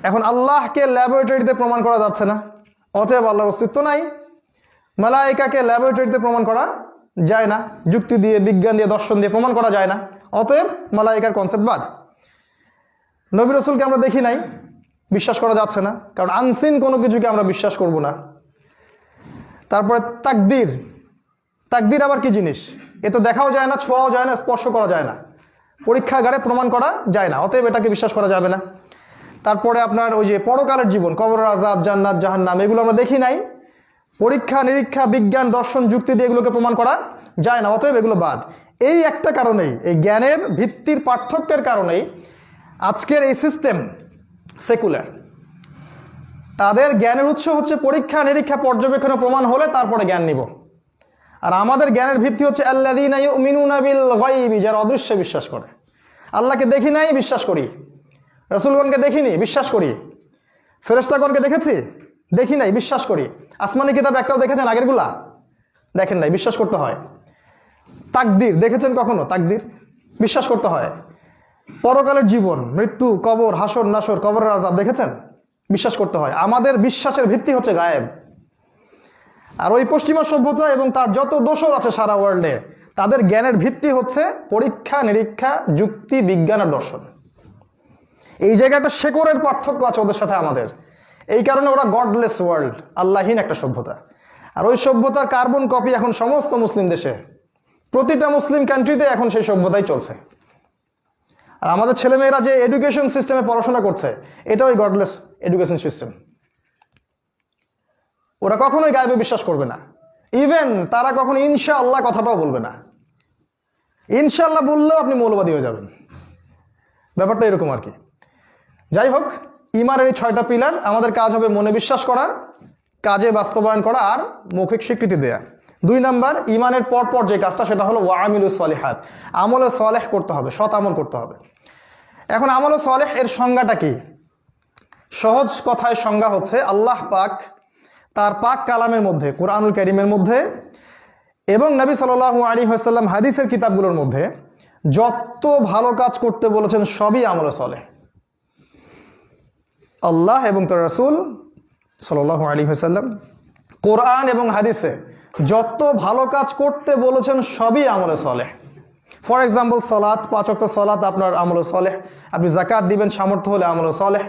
এখন আল্লাহকে ল্যাবরেটরিতে প্রমাণ করা যাচ্ছে না, অতএব আল্লাহর অস্তিত্ব নাই। মালায়েকাকে ল্যাবরেটরিতে প্রমাণ করা যায় না, যুক্তি দিয়ে, বিজ্ঞান দিয়ে, দর্শন দিয়ে প্রমাণ করা যায় না, অতএব মালায়েকার কনসেপ্ট বাদ। নবী রাসূলকে আমরা দেখি নাই, বিশ্বাস করা যাচ্ছে না, কারণ আনসিন কোনো কিছুকে আমরা বিশ্বাস করব না। তারপরে তাকদীর। তাকদীর আবার কি জিনিস? এ তো দেখাও যায় না, ছোঁয়াও যায় না, স্পর্শ করা যায় না, পরীক্ষাগারে প্রমাণ করা যায় না, অতএব এটাকে বিশ্বাস করা যাবে না। তারপরে আপনার ওই যে পরকালের জীবন, কবরের আযাব, জান্নাত, জাহান্নাম, এগুলো আমরা দেখি নাই, পরীক্ষা নিরীক্ষা, বিজ্ঞান, দর্শন, যুক্তি দিয়ে এগুলোকে প্রমাণ করা যায় না, অতএব এগুলো বাদ। এই একটা কারণেই, এই জ্ঞানের ভিত্তির পার্থক্যের কারণেই আজকের এই সিস্টেম সেকুলার। তাদের জ্ঞানের উৎস হচ্ছে পরীক্ষা নিরীক্ষা পর্যবেক্ষণে প্রমাণ হলে তারপরে জ্ঞান নিব। আর আমাদের জ্ঞানের ভিত্তি হচ্ছে আল্লাযীনা ইউমিনুনা বিল গায়বি, যারা অদৃশ্যে বিশ্বাস করে। আল্লাহকে দেখি নাই, বিশ্বাস করি। রাসূলগণকে দেখিনি, বিশ্বাস করি। ফেরেশতাগণকে দেখেছি, দেখি নাই, বিশ্বাস করি। আসমানি কিতাব একটাও দেখেছেন আগেরগুলা? দেখেন নাই, বিশ্বাস করতে হয়। তাকদীর দেখেছেন কখনো? তাকদীর বিশ্বাস করতে হয়। পরকালের জীবন, মৃত্যু, কবর, হাসর নাসর, কবরের আযাব দেখেছেন? বিশ্বাস করতে হয়। আমাদের বিশ্বাসের ভিত্তি হচ্ছে গায়েব। আর ওই পশ্চিমা সভ্যতা এবং তার যত দোসর আছে সারা ওয়ার্ল্ডে, তাদের জ্ঞানের ভিত্তি হচ্ছে পরীক্ষা নিরীক্ষা, যুক্তি, বিজ্ঞান আর দর্শন। এই জায়গাটা শেকড়ের পার্থক্য আছে ওদের সাথে আমাদের। এই কারণে ওরা গডলেস ওয়ার্ল্ড, আল্লাহীন একটা সভ্যতা। আর ওই সভ্যতার কার্বন কপি এখন সমস্ত মুসলিম দেশে, প্রতিটা মুসলিম কান্ট্রিতে এখন সেই সভ্যতাই চলছে। আর আমাদের ছেলেমেয়েরা যে এডুকেশন সিস্টেমে পড়াশোনা করছে, এটা ওই গডলেস এডুকেশন সিস্টেম। ওরা কখনোই গায়েবে বিশ্বাস করবে না। ইভেন তারা কখনো ইনশাআল্লাহ কথাটাও বলবে না। ইনশাআল্লাহ বললেও আপনি মৌলবাদী হয়ে যাবেন। ব্যাপারটা এরকম আর কি। যাই হোক, ঈমানের এই 6টা পিলার। আমাদের কাজ হবে মনে বিশ্বাস করা, কাজে বাস্তবায়ন করা আর মৌখিক স্বীকৃতি দেয়া। 2 নাম্বার, ঈমানের পরপর যে কাজটা, সেটা হলো ওয়ামিলুস সলিহাত, আমলে সলেহ করতে হবে, সৎ আমল করতে হবে। এখন আমলে সলেহ এর সংজ্ঞাটা কি? সহজ কথায় সংজ্ঞা হচ্ছে, আল্লাহ পাক তার পাক কালামের মধ্যে, কোরআনুল কারীমের মধ্যে এবং নবী সাল্লাল্লাহু আলাইহি ওয়াসাল্লাম হাদিসের কিতাবগুলোর মধ্যে যত ভালো কাজ করতে বলেছেন সবই আমলে সলেহ। আল্লাহ এবং তার রাসূল সাল্লাল্লাহু আলাইহি ওয়াসাল্লাম কোরআন এবং হাদিসে যত ভালো কাজ করতে বলেছেন সবই আমলে সলেহ। ফর এক্সাম্পল, সালাত, 5 ওয়াক্ত সালাত আপনার আমলে সলেহ। আপনি যাকাত দিবেন সামর্থ্য হলে, আমলে সলেহ।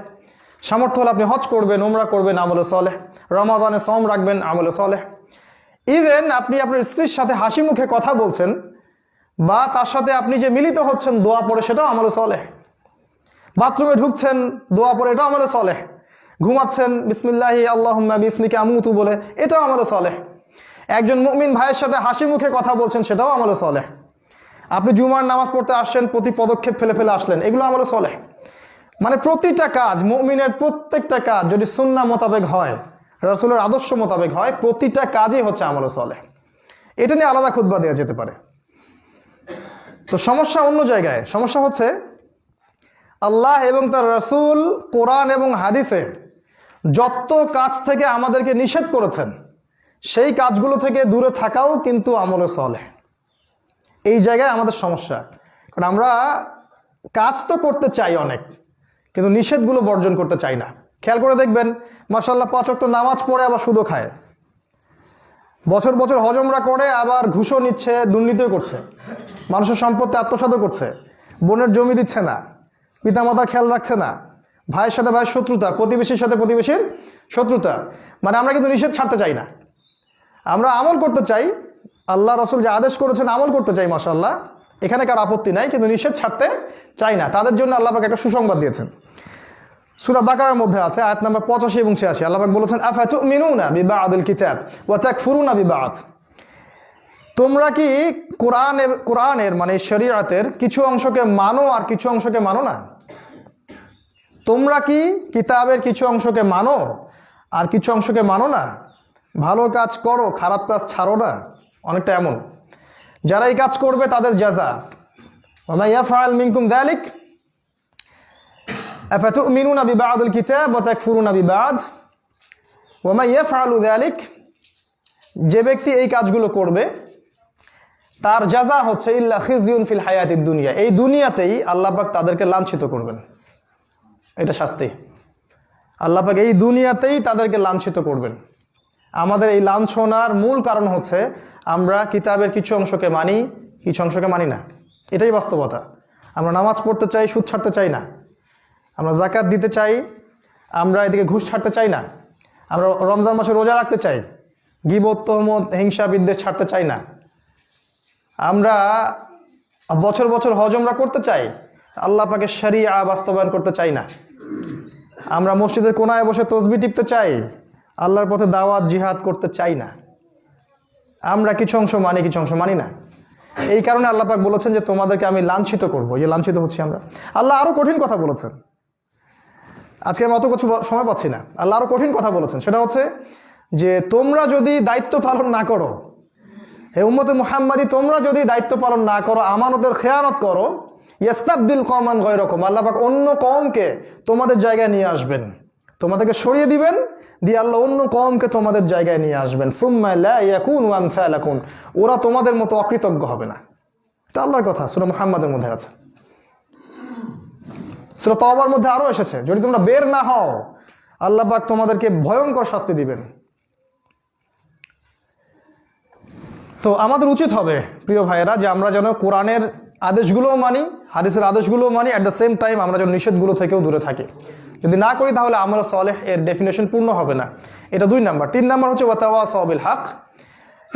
সামর্থ্য হলে আপনি হজ করবেন, উমরা করবেন, আমলে সলেহ। রমাজানে সওম রাখবেন, আমলে সলেহ। ইভেন আপনি আপনার স্ত্রীর সাথে হাসি মুখে কথা বলছেন বা তার সাথে আপনি যে মিলিত হচ্ছেন দোয়া পড়ে, সেটাও আমলে সলেহ। বাথরুমে ঢুকছেন দোয়া পড়ে, এটাও আমলে সলেহ। ঘুমাচ্ছেন বিসমিল্লাহি আল্লাহুম্মা বিসমিকা আমুতু বলে, এটাও আমলে সলেহ। একজন মুমিন ভাইয়ের সাথে হাসি মুখে কথা বলছেন, সেটাও আমলে সলেহ। আপনি জুমার নামাজ পড়তে আসছেন, প্রতি পদক্ষেপ ফেলে ফেলে আসলেন, এগুলো আমলে সলেহ। মানে প্রতিটা কাজ, মুমিনের প্রত্যেকটা কাজ যদি সুন্নাহ মোতাবেক হয়, রাসূলের আদর্শ মোতাবেক হয়, প্রতিটা কাজই হচ্ছে আমলে সলেহ। এটা নিয়ে আলাদা খুতবা দেওয়া যেতে পারে। তো সমস্যা অন্য জায়গায়। সমস্যা হচ্ছে আল্লাহ এবং তার রাসূল কোরআন এবং হাদিসে যত কাজ থেকে আমাদেরকে নিষেধ করেছেন, সেই কাজগুলো থেকে দূরে থাকাও কিন্তু আমলে সলেহ। এই জায়গায় আমাদের সমস্যা। কারণ আমরা কাজ তো করতে চাই অনেক, কিন্তু নিষেধগুলো বর্জন করতে চাই না। খেয়াল করে দেখবেন, মাশাআল্লাহ 5 ওয়াক্ত নামাজ পড়ে আবার সুদও খায়, বছর বছর হজমরা করে আবার ঘুষও নিচ্ছে, দুর্নীতিও করছে, মানুষের সম্পত্তি আত্মসাৎও করছে, বোনের জমি দিচ্ছে না, পিতামাতার খেয়াল রাখছে না, ভাইয়ের সাথে ভাইয়ের শত্রুতা, প্রতিবেশীর সাথে প্রতিবেশীর শত্রুতা। মানে আমরা কিন্তু নিষেধ ছাড়তে চাই না, আমরা আমল করতে চাই। আল্লাহ রাসূল যে আদেশ করেছেন আমল করতে চাই, মাশাআল্লাহ, এখানে কার আপত্তি নাই, কিন্তু নিষেধ ছাড়তে চাই না। তাদের জন্য আল্লাহ পাক একটা সুসংবাদ দিয়েছেন। সূরা বাকারার মধ্যে আছে আয়াত নাম্বার 85 এবং 86, আল্লাহ পাক বলেছেন, আফাতুমিনুনা বিবা'দিল কিতাব ওয়া তাকফুরুনা বিবা'দ। তোমরা কি কোরআনের মানে শরীয়তের কিছু অংশকে মানো আর কিছু অংশকে মানো না? তোমরা কি কিতাবের কিছু অংশকে মানো আর কিছু অংশকে মানো না? ভালো কাজ করো, খারাপ কাজ ছাড়ো না। অনেকটা এমন, যারা এই কাজ করবে তাদের জাযা। ওয়া মা ইয়াফআল মিনকুম যালিক আফাতুমিনুনা বিবা'দিল কিতাব ওয়া তাকফুরুনা বিবা'দ ওয়া মা ইয়াফআলু যালিক। যে ব্যক্তি এই কাজগুলো করবে তার জাযা হচ্ছে ইল্লা খিজিউন ফিল হায়াতিদ দুনিয়া, এই দুনিয়াতেই আল্লাহ পাক তাদেরকে লাঞ্ছিত করবেন। এটা শাস্তি। আল্লাহ পাক এই দুনিয়াতেই তাদেরকে লাঞ্ছিত করবেন। আমাদের এই লাঞ্ছনার মূল কারণ হচ্ছে আমরা কিতাবের কিছু অংশকে মানি, কিছু অংশকে মানি না। এটাই বাস্তবতা। আমরা নামাজ পড়তে চাই, সুদ ছাড়তে চাই না। আমরা যাকাত দিতে চাই, আমরা এদিকে ঘুষ ছাড়তে চাই না। আমরা রমজান মাসে রোজা রাখতে চাই, গীবত, তহমত, হিংসা, বিদ্বেষ ছাড়তে চাই না। আমরা বছর বছর হজ উমরা করতে চাই, আল্লাহ পাকের শরিয়া বাস্তবায়ন করতে চাই না। আমরা মসজিদের কোনায় বসে তসবিহ টিপতে চাই, আল্লাহর পথে দাওয়াত জিহাদ করতে চাই না। আমরা কিছু অংশ মানি, কিছু অংশ মানি না। এই কারণে আল্লাহ পাক বলেছেন যে তোমাদেরকে আমি লাঞ্ছিত করবো। এই লাঞ্ছিত হচ্ছি আমরা। আল্লাহ আরো কঠিন কথা বলেছেন, আজকে আমি অত কিছু সময় পাচ্ছি না। আল্লাহ আরো কঠিন কথা বলেছেন, সেটা হচ্ছে যে তোমরা যদি দায়িত্ব পালন না করো, হে উম্মতে মুহাম্মাদি, তোমরা যদি দায়িত্ব পালন না করো, আমানতের খেয়ানত করো, ইয়াস্তাবদিল কওমান গায়রাকুম, আল্লাহ পাক অন্য কওমকে তোমাদের জায়গায় নিয়ে আসবেন, তোমাদেরকে সরিয়ে দিবেন, দিয়ে আল্লাহ অন্য কওমকে তোমাদের জায়গায় নিয়ে আসবেন। সুম্মা লা ইয়াকুনু আমসালাকুম, ওরা তোমাদের মতো অকৃতজ্ঞ হবে না। এটা আল্লাহর কথা, সূরা মুহাম্মাদের মধ্যে আছে, সূরা তাওবার মধ্যে আরো এসেছে, যদি তোমরা বের না হও আল্লাহ পাক তোমাদেরকে ভয়ঙ্কর শাস্তি দিবেন। তো আমাদের উচিত হবে প্রিয় ভাইয়েরা যে আমরা যেন কোরআনের আদেশগুলোও মানি, হাদিসের আদেশগুলোও মানি, অ্যাট দ্য সেম টাইম আমরা যেন নিষেধগুলো থেকেও দূরে থাকি। যদি না করি তাহলে আমল সালেহ এর ডেফিনেশন পূর্ণ হবে না। এটা 2 নাম্বার। 3 নাম্বার হচ্ছে ওয়াতাওয়াসাউ বিল হক,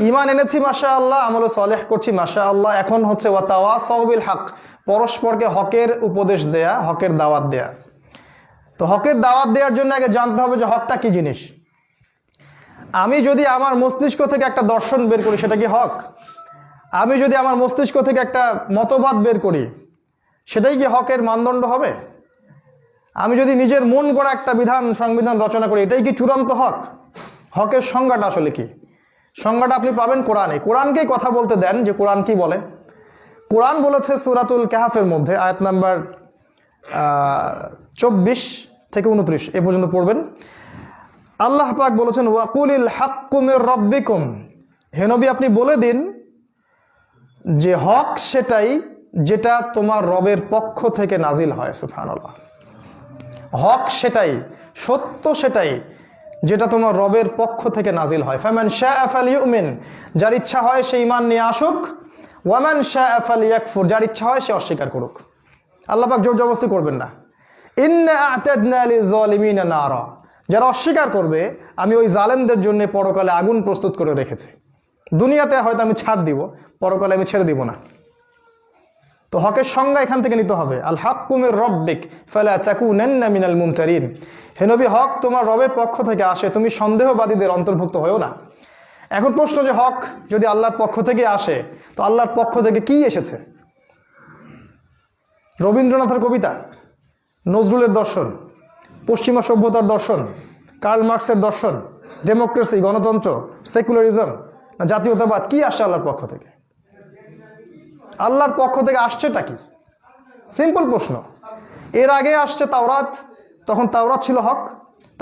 ঈমান এনেছি মাশাআল্লাহ, আমল সালেহ করছি মাশাআল্লাহ, এখন হচ্ছে ওয়াতাওয়াসাউ বিল হক, পরস্পরকে হকের উপদেশ দেয়া, হকের দাওয়াত দেয়া। তো হকের দাওয়াত দেওয়ার জন্য আগে জানতে হবে যে হকটা কি জিনিস। আমি যদি আমার মস্তিষ্ক থেকে একটা দর্শন বের করি সেটা কি হক? আমি যদি আমার মস্তিষ্ক থেকে একটা মতবাদ বের করি সেটাই কি হকের মানদণ্ড হবে? আমি যদি নিজের মন গড়া একটা সংবিধান রচনা করি এটাই কি চূড়ান্ত হক? হকের সংজ্ঞাটা আসলে কি? সংজ্ঞাটা আপনি পাবেন কোরআনে। কোরআনকেই কথা বলতে দেন যে কোরআন কি বলে। কোরআন বলেছে সূরাতুল কাহফের মধ্যে আয়াত নাম্বার 24 থেকে 29 এ পর্যন্ত পড়বেন। আল্লাহ পাক বলেছেন ওয়াকুলিল হাক্কু মির রাব্বিকুম, হে নবী আপনি বলে দিন যে হক সেটাই যেটা তোমার রবের পক্ষ থেকে নাজিল হয়। সুবহানাল্লাহ। হক সেটাই, সত্য সেটাই যেটা তোমার রবের পক্ষ থেকে নাজিল হয়। ফামান শাআ ফালইউমিন, যার ইচ্ছা হয় সে ঈমান নিয়ে আসুক, ওয়ামান শাআ ফালইয়াকফুর, যার ইচ্ছা হয় সে অস্বীকার করুক। আল্লাহ পাক জোর জবরদস্তি করবেন না। ইন্না আ'তাদনা লিয-যালিমিনা নারা, যারা অস্বীকার করবে আমি ওই জালেমদের জন্য পরকালে আগুন প্রস্তুত করে রেখেছি। দুনিয়াতে হয়তো আমি ছাড় দিব, পরকালে আমি ছেড়ে দিব না। তো হকের সংজ্ঞা এখান থেকে নিতে হবে। আল হাক্কু মির রাব্বিক ফালা তাকুনান্না মিনাল মুমতারিন, হে নবী হক তোমার রবের পক্ষ থেকে আসে, তুমি সন্দেহবাদীদের অন্তর্ভুক্ত হয়েও না। এখন প্রশ্ন যে হক যদি আল্লাহর পক্ষ থেকে আসে তো আল্লাহর পক্ষ থেকে কি এসেছে? রবীন্দ্রনাথের কবিতা, নজরুলের দর্শন, পশ্চিমা সভ্যতার দর্শন, কার্ল মার্কসের দর্শন, ডেমোক্রেসি, গণতন্ত্র, সেকুলারিজম না জাতীয়তাবাদ, কি আসছে আল্লাহর পক্ষ থেকে? আল্লাহর পক্ষ থেকে আসছেটা কি? সিম্পল প্রশ্ন। এর আগে আসছে তাওরাত, তখন তাওরাত ছিল হক,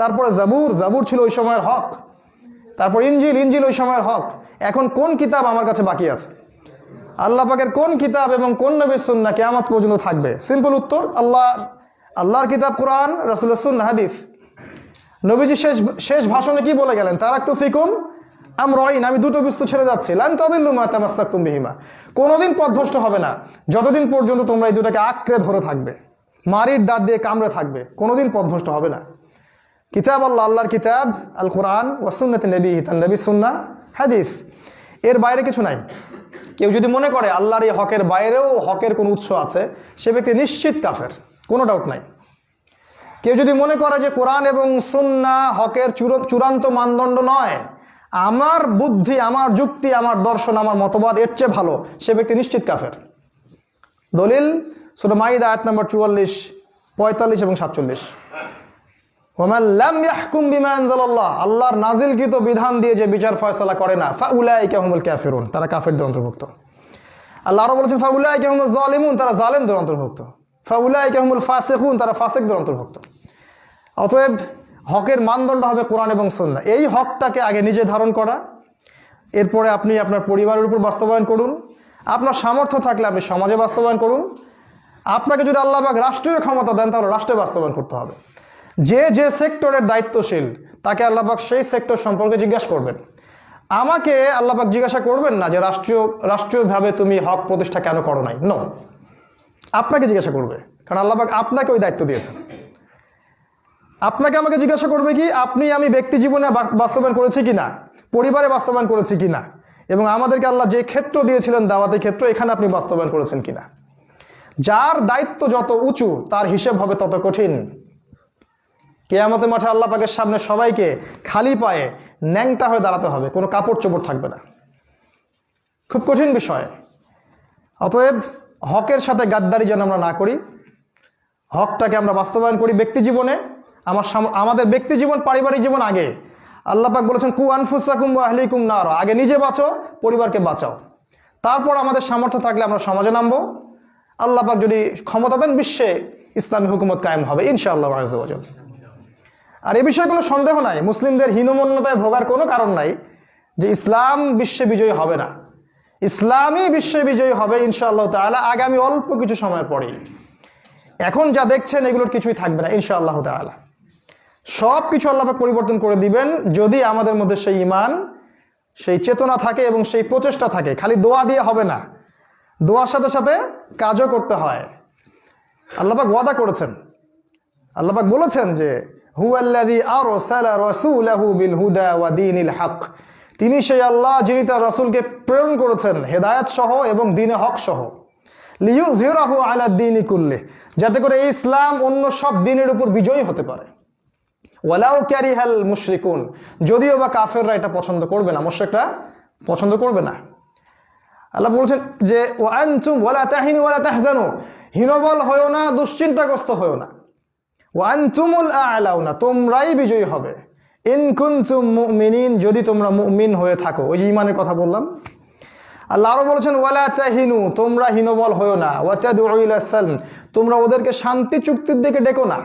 তারপরে জাবুর ছিল ওই সময়ের হক, তারপর ইনজিল ওই সময়ের হক। এখন কোন কিতাব আমার কাছে বাকি আছে? আল্লাহ পাকের কোন কিতাব এবং কোন নবীর সুন্নাহ কিয়ামত পর্যন্ত থাকবে? সিম্পল উত্তর আল্লাহর কিতাব কোরআন, রাসূলের সুন্নাহ হাদিস। নবীজি শেষ ভাষণে কি বলে গেলেন? তারাকতু ফিকুম আমরাইন, আমি 2টো বস্তু ছেড়ে যাচ্ছি, লান তাদিল্লু মা তামাসসাকতুম বিহিমা, কোনোদিন পথভ্রষ্ট হবে না যতদিন পর্যন্ত তোমরা এই দুটাকে আঁকড়ে ধরে থাকবে, মারির দাঁত দিয়ে কামড়ে থাকবে, কোনোদিন পথভ্রষ্ট হবে না। কিতাব আল্লাহ, আল্লাহর কিতাব আল কোরআন, ওয়া সুন্নাতি নবী, তার নবী সুন্নাহ হাদিস, এর বাইরে কিছু নাই। কেউ যদি মনে করে আল্লাহর এই হকের বাইরেও হকের কোনো উৎস আছে, সে ব্যক্তি নিশ্চিত কাফের, কোনো ডাউট নাই। কেউ যদি মনে করে যে কোরআন এবং সুন্নাহ হকের চূড়ান্ত মানদণ্ড নয়, আমার বুদ্ধি, আমার যুক্তি, আমার দর্শন, আমার মতবাদ এর চেয়ে ভালো, সে ব্যক্তি নিশ্চিত কাফের। দলিল সূরা মাইদা আয়াত নম্বর 44, 45 এবং 47। ওয়ামান লাম ইয়াহকুম বিমা আনজালাল্লাহ, আল্লাহর নাজিলকৃত বিধান দিয়ে যে বিচার ফয়সালা করে না, ফাউলাইকা হুমুল কাফিরুন, তারা কাফেরদের অন্তর্ভুক্ত। আল্লাহ আরো বলেছেন ফাউলাইকা হুমুল যালিমুন, তারা জালেমদের অন্তর্ভুক্ত। ফাউলাইকা হুমুল ফাসিকুন, তারা ফাসিকদের অন্তর্ভুক্ত। অতএব হকের মানদণ্ড হবে কোরআন এবং সুন্নাহ। এই হকটাকে আগে নিজে ধারণ করা, এরপরে আপনি আপনার পরিবারের উপর বাস্তবায়ন করুন, আপনার সামর্থ্য থাকলে আপনি সমাজে বাস্তবায়ন করুন, আপনাকে যদি আল্লাহ পাক রাষ্ট্রীয় ক্ষমতা দেন তাহলে রাষ্ট্রে বাস্তবায়ন করতে হবে। যে সেক্টরের দায়িত্বশীল তাকে আল্লাহ পাক সেই সেক্টর সম্পর্কে জিজ্ঞাসা করবেন। আমাকে আল্লাহ পাক জিজ্ঞাসা করবেন না যে রাষ্ট্রীয়ভাবে তুমি হক প্রতিষ্ঠা কেন করো নাই, নো, আপনাকে জিজ্ঞাসা করবে, কারণ আল্লাহ পাক আপনাকে ওই দায়িত্ব দিয়েছেন। আপনাকে আমাকে জিজ্ঞাসা করবে কি আমি ব্যক্তি জীবনে বাস্তবায়ন করেছি কিনা, পরিবারে বাস্তবায়ন করেছি কিনা, এবং আমাদেরকে আল্লাহ যে ক্ষেত্র দিয়েছিলেন দাওয়াতের ক্ষেত্র, এখানে আপনি বাস্তবায়ন করেছেন কিনা। যার দায়িত্ব যত উঁচু তার হিসেব হবে তত কঠিন। কিয়ামতের মাঠে আল্লাহ পাকের সামনে সবাইকে খালি পায়ে ন্যাংটা হয়ে দাঁড়াতে হবে, কোনো কাপড় চোপড় থাকবে না। খুব কঠিন বিষয়। অতএব হকের সাথে গাদ্দারি যেন আমরা না করি, হকটাকে আমরা বাস্তবায়ন করি ব্যক্তি জীবনে। আমাদের ব্যক্তি জীবন, পারিবারিক জীবন আগে। আল্লাহ পাক বলেছেন কু আনফুসাকুম ওয়া আহলিকুম নার, আগে নিজে বাঁচো, পরিবারকে বাঁচাও, তারপর আমাদের সামর্থ্য থাকলে আমরা সমাজে নামবো, আল্লাহ পাক যদি ক্ষমতা দেন বিশ্বে ইসলামী হুকুমত কায়েম হবে ইনশাআল্লাহ আযজা ওয়া জাল। আর এই বিষয়ে কোনো সন্দেহ নাই, মুসলিমদের হীনমন্যতায় ভোগার কোনো কারণ নাই যে ইসলাম বিশ্বে বিজয়ী হবে না। ইসলামই বিশ্বে বিজয়ী হবে ইনশাআল্লাহ তাআলা আগামী অল্প কিছু সময়ের পরেই। এখন যা দেখছেন এগুলোর কিছুই থাকবে না ইনশাআল্লাহ তাআলা। সব কিছু আল্লাহ পাক পরিবর্তন করে দিবেন যদি আমাদের মধ্যে সেই ঈমান, সেই চেতনা থাকে এবং সেই প্রচেষ্টা থাকে। খালি দোয়া দিয়ে হবে না, দোয়ার সাথে সাথে কাজও করতে হয়। আল্লাহ পাক ওয়াদা করেছেন, আল্লাহ পাক বলেছেন যে হুয়াল্লাযী আরসালা রাসূলাহু বিল হুদা ওয়া দীনিল হক, তিনি সেই আল্লাহ যিনি তার রাসূলকে প্রেরণ করেছেন হেদায়েত সহ এবং দ্বীনে হক সহ, লিইয়ুযহিরাহু আলা দ্বীনি কুল্লি, যাতে করে এই ইসলাম অন্য সব দ্বীনের উপর বিজয়ী হতে পারে। ওয়ালাউ কারিহাল মুশরিকুন, যদিও বা কাফেররা এটা পছন্দ করবে না, মুশরিকরা পছন্দ করবে না। আল্লাহ বলছেন যে ওয়া আনতুম ওয়ালা তাহিনু ওয়ালা তাহজানু, হীনবল হয়ো না, দুশ্চিন্তাগ্রস্ত হয়ো না। ওয়া আনতুমুল আ'লাউনা, তোমরাই বিজয়ী হবে। ইন কুনতুম মুমিনিন, যদি তোমরা মুমিন হয়ে থাকো। ওই যে ঈমানের কথা বললাম। আল্লাহ আরো বলেছেন ওয়ালা তাহিনু, তোমরা হীনবল হয়ো না। ওয়া তাদউ ইলা সালম, তোমরা ওদেরকে শান্তি চুক্তির দিকে ডেকো না,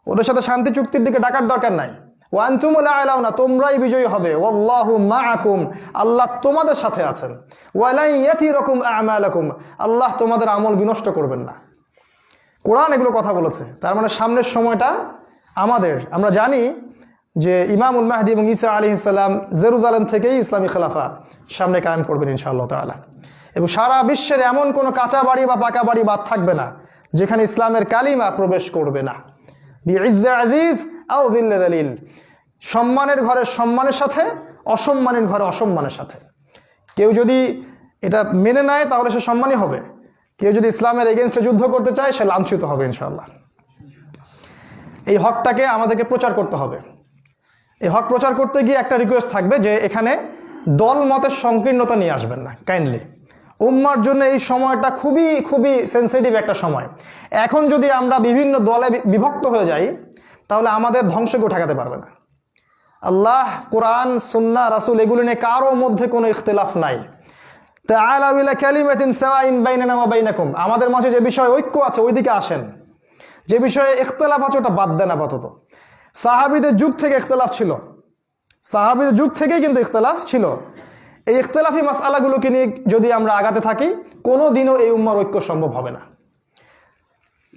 ওদের সাথে শান্তি চুক্তির দিকে ডাকার দরকার নাই। ওয়া আনতুমুল আ'লাউনা, তোমরাই বিজয়ী হবে। ওয়াল্লাহু মাআকুম, আল্লাহ তোমাদের সাথে আছেন। ওয়া লা ইয়াতিরাকুম আ'মালাকুম, আল্লাহ তোমাদের আমল বিনষ্ট করবেন না। কোরআন এগুলো কথা বলেছে। তার মানে সামনের সময়টা আমাদের, আমরা জানি যে ইমামুল মাহদী এবং ঈসা আলাইহিস সালাম জেরুজালেম থেকেই ইসলামী খেলাফা সামনে কায়েম করবেন ইনশাআল্লাহ তাআলা। এবং সারা বিশ্বের এমন কোনো কাঁচা বাড়ি বা পাকা বাড়ি বাদ থাকবে না যেখানে ইসলামের কালিমা প্রবেশ করবে না। বিইজ্জা আজিজ আও যিল্লা যালিল, সম্মানের ঘরে সম্মানের সাথে, অসম্মানের ঘরে অসম্মানের সাথে। কেউ যদি এটা মেনে নেয় তাহলে সে সম্মানী হবে, কেউ যদি ইসলামের এগেনস্টে যুদ্ধ করতে চায় সে লাঞ্ছিত হবে ইনশাআল্লাহ। এই হকটাকে আমাদেরকে প্রচার করতে হবে। এই হক প্রচার করতে গিয়ে একটা রিকোয়েস্ট থাকবে যে এখানে দল মতের সংকীর্ণতা নিয়ে আসবেন না কাইন্ডলি। উম্মার জন্য এই সময়টা খুবই খুবই সেন্সিটিভ একটা সময়। এখন যদি আমরা বিভিন্ন দলে বিভক্ত হয়ে যাই তাহলে আমাদের ধ্বংসকেও ঠেকাতে পারবে না। আল্লাহ, কোরআন, সুন্নাহ, রাসূল এগুলো নিয়ে কারো মধ্যে কোনো ইখতিলাফ নাই। তাআলাউ ইলা কালিমাতিন সাওয়াইন বাইনানা ওয়া বাইনাকুম, আমাদের মাঝে যে বিষয়ে ঐক্য আছে ওইদিকে আসেন, যে বিষয়ে ইখতিলাফ আছে ওটা বাদ দেন আপাতত। সাহাবীদের যুগ থেকে ইখতিলাফ ছিল, সাহাবীদের যুগ থেকেই কিন্তু ইখতিলাফ ছিল। এই ইখতিলাফি মাসআলাগুলোকে নিয়ে যদি আমরা আগাতে থাকি কোনো দিনও এই উম্মার ঐক্য সম্ভব হবে না।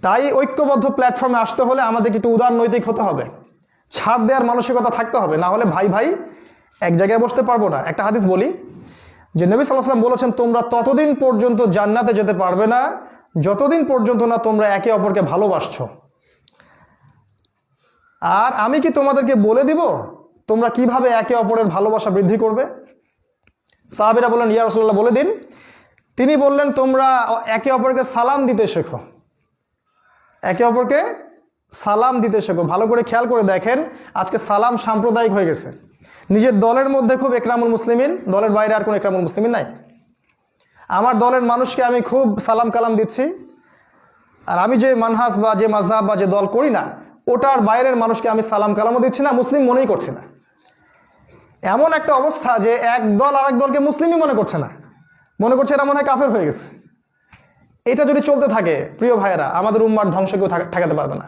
তাই ঐক্যবদ্ধ প্ল্যাটফর্মে আসতে হলে আমাদেরকে একটু উদারনৈতিক হতে হবে, ছাড় দেওয়ার মানসিকতা থাকতে হবে, না হলে ভাই ভাই এক জায়গায় বসতে পারবো না। একটা হাদিস বলি যে নবী সাল্লাল্লাহু আলাইহি ওয়াসাল্লাম বলেছেন, তোমরা ততদিন পর্যন্ত জান্নাতে যেতে পারবে না যতদিন পর্যন্ত না তোমরা একে অপরকে ভালোবাসছো। আর আমি কি তোমাদেরকে বলে দিব তোমরা কিভাবে একে অপরের ভালোবাসা বৃদ্ধি করবে? সাহাবীরা বললেন, ইয়া রাসূলুল্লাহ বলে দিন। তিনি বললেন, তোমরা একে অপরকে সালাম দিতে শেখো, একে অপরকে সালাম দিতে শেখো। ভালো করে খেয়াল করে দেখেন, আজকে সালাম সাম্প্রদায়িক হয়ে গেছে। নিজের দলের মধ্যে খুব একরামুল মুসলিমিন, দলের বাইরে আর কোনো একরামুল মুসলিমিন নাই। আমার দলের মানুষকে আমি খুব সালাম কালাম দিচ্ছি, আর আমি যে মানহাজ বা যে মাযহাব বা যে দল করি না ওটার বাইরের মানুষকে আমি সালাম কালামও দিচ্ছি না, মুসলিম মনেই করছি না। এমন একটা অবস্থা যে এক দল আরেক দলকে মুসলিমই মনে করছে না, মনে করছে এরা মনে হয় কাফের হয়ে গেছে। এটা যদি চলতে থাকে প্রিয় ভাইয়েরা, আমাদের উম্মার ধ্বংস কেউ ঠেকাতে পারবে না।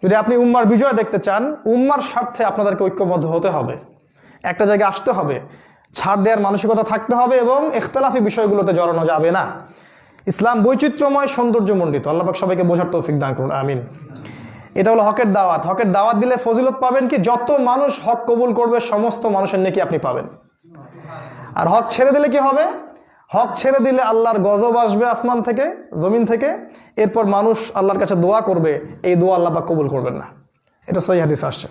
যদি আপনি উম্মার বিজয় দেখতে চান, উম্মার স্বার্থে আপনাদেরকে ঐক্যবদ্ধ হতে হবে, একটা জায়গায় আসতে হবে, ছাড় দেওয়ার মানসিকতা থাকতে হবে এবং ইখতিলাফি বিষয়গুলোতে জড়ানো যাবে না। ইসলাম বৈচিত্র্যময়, সৌন্দর্যমণ্ডিত। আল্লাহ পাক সবাইকে বোঝার তৌফিক দান করুন, আমিন। এটা হলো হকের দাওয়াত। হকের দাওয়াত দিলে ফজিলত পাবেন কি? যত মানুষ হক কবুল করবে সমস্ত মানুষের নেকি আপনি পাবেন। আর হক ছেড়ে দিলে কি হবে? হক ছেড়ে দিলে আল্লাহর গজব আসবে আসমান থেকে, জমিন থেকে। এরপর মানুষ আল্লাহর কাছে দোয়া করবে, এই দোয়া আল্লাহ পাক কবুল করবেন না। এটা সহিহ হাদিস আসছে।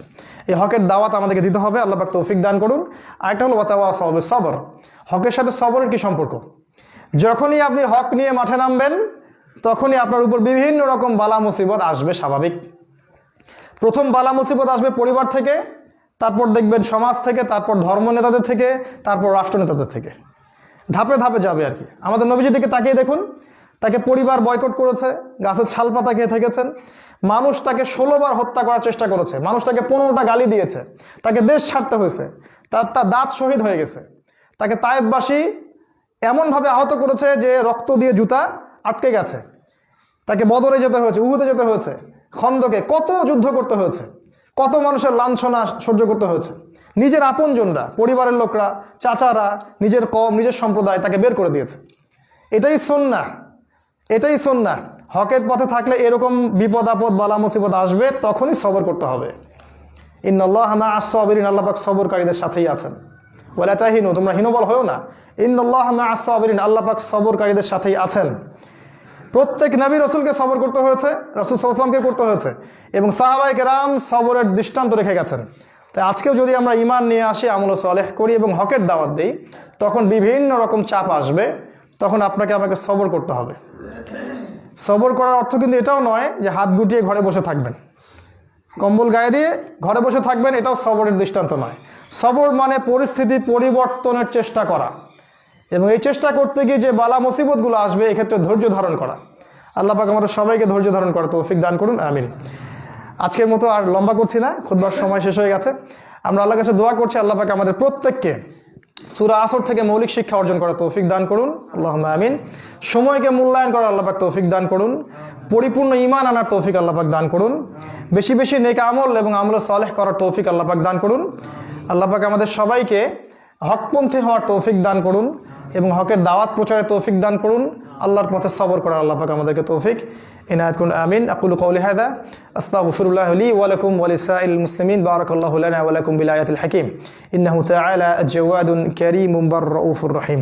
এই হকের দাওয়াত আমাদেরকে দিতে হবে, আল্লাহ পাক তৌফিক দান করুন। আরেকটা হলো ওয়াতাওয়াসাউ বিস সবর। হকের সাথে সবরের কি সম্পর্ক? যখনই আপনি হক নিয়ে মাঠে নামবেন তখনই আপনার উপর বিভিন্ন রকম বালা মুসিবত আসবে, স্বাভাবিক। প্রথম বালা মুসিবত আসবে পরিবার থেকে, তারপর দেখবেন সমাজ থেকে, তারপর ধর্ম নেতাদের থেকে, তারপর রাষ্ট্র নেতাদের থেকে। ধাপে ধাপে যাবে আর কি। আমাদের নবীজির দিকে তাকিয়ে দেখুন, তাকে পরিবার বয়কট করেছে, গাছের ছাল পাতা খেয়ে থেকেছেন, মানুষ তাকে 16 বার হত্যা করার চেষ্টা করেছে, মানুষ তাকে 15টা গালি দিয়েছে, তাকে দেশ ছাড়তে হয়েছে, তার দাঁত শহীদ হয়ে গেছে, তাকে তায়েফবাসী এমনভাবে আহত করেছে যে রক্ত দিয়ে জুতা আটকে গেছে, তাকে বদরে যেতে হয়েছে, উহুদে যেতে হয়েছে, খন্দকে কত যুদ্ধ করতে হয়েছে, কত মানুষের লাঞ্ছনা সহ্য করতে হয়েছে। নিজের আপনজনরা, পরিবারের লোকরা, চাচারা, নিজের কম, নিজের সম্প্রদায় তাকে বের করে দিয়েছে। এটাই সুন্নাহ, এটাই সুন্নাহ। হকের পথে থাকলে এরকম বিপদ আপদ বালা মুসিবত আসবে, তখনই সবর করতে হবে। ইন্নাল্লাহা মা'আস সাবিরিন, আল্লাহ পাক সবরকারীদের সাথেই আছেন। ওয়ালা তাহিনু, তোমরা হীনবল হও না। ইন্নাল্লাহা মা'আস সাবিরিন, আল্লাহ পাক সবরকারীদের সাথেই আছেন। প্রত্যেক নবী রাসূলকে সবর করতে হয়েছে, রাসূল সাল্লাল্লাহু আলাইহি ওয়াসাল্লামকে করতে হয়েছে, এবং সাহাবায়ে কেরাম সবরের দৃষ্টান্ত রেখে গেছেন। তাই আজকেও যদি আমরা ঈমান নিয়ে আসি, আমল সালেহ করি এবং হকের দাওয়াত দিই, তখন বিভিন্ন রকম চাপ আসবে, তখন আপনাকে আমাকে সবর করতে হবে। সবর করার অর্থ কিন্তু এটাও নয় যে হাত গুটিয়ে ঘরে বসে থাকবেন, কম্বল গায়ে দিয়ে ঘরে বসে থাকবেন, এটাও সবরের দৃষ্টান্ত নয়। সবর মানে পরিস্থিতি পরিবর্তনের চেষ্টা করা, এবং এই চেষ্টা করতে গিয়ে যে বালা মুসিবতগুলো আসবে এক্ষেত্রে ধৈর্য ধারণ করা। আল্লাহ পাক আমাদের সবাইকে ধৈর্য ধারণ করা তৌফিক দান করুন, আমিন। আজকের মতো আর লম্বা করছি না, খুতবার সময় শেষ হয়ে গেছে। আমরা আল্লাহর কাছে দোয়া করছি, আল্লাহ পাক আমাদের প্রত্যেককে সূরা আসর থেকে মৌলিক শিক্ষা অর্জন করা তৌফিক দান করুন, আল্লাহুম্মা আমিন। সময়কে মূল্যায়ন করা আল্লাহ পাক তৌফিক দান করুন। পরিপূর্ণ ঈমান আনার তৌফিক আল্লাহ পাক দান করুন। বেশি বেশি নেক আমল এবং আমল সালেহ করার তৌফিক আল্লাহ পাক দান করুন। আল্লাহ পাক আমাদের সবাইকে হকপন্থী হওয়ার তৌফিক দান করুন এবং হকের দাওয়াত প্রচারের তৌফিক দান করুন। আল্লাহর পথে সবর করার আল্লাহ পাক আমাদেরকে তৌফিক ইনায়াত করুন, আমিন। আকুলু কওলি হাযা আস্তাগফিরুল্লাহ লি ওয়া লাকুম ওয়া লিসাইল মুসলিমিন। বারাকাল্লাহু লানা ওয়া লাকুম বিল আয়াতিল হাকীম। ইন্নাহু তাআলা আজ-জাওয়াদুন কারীমুন বার রাউফুর রহিম।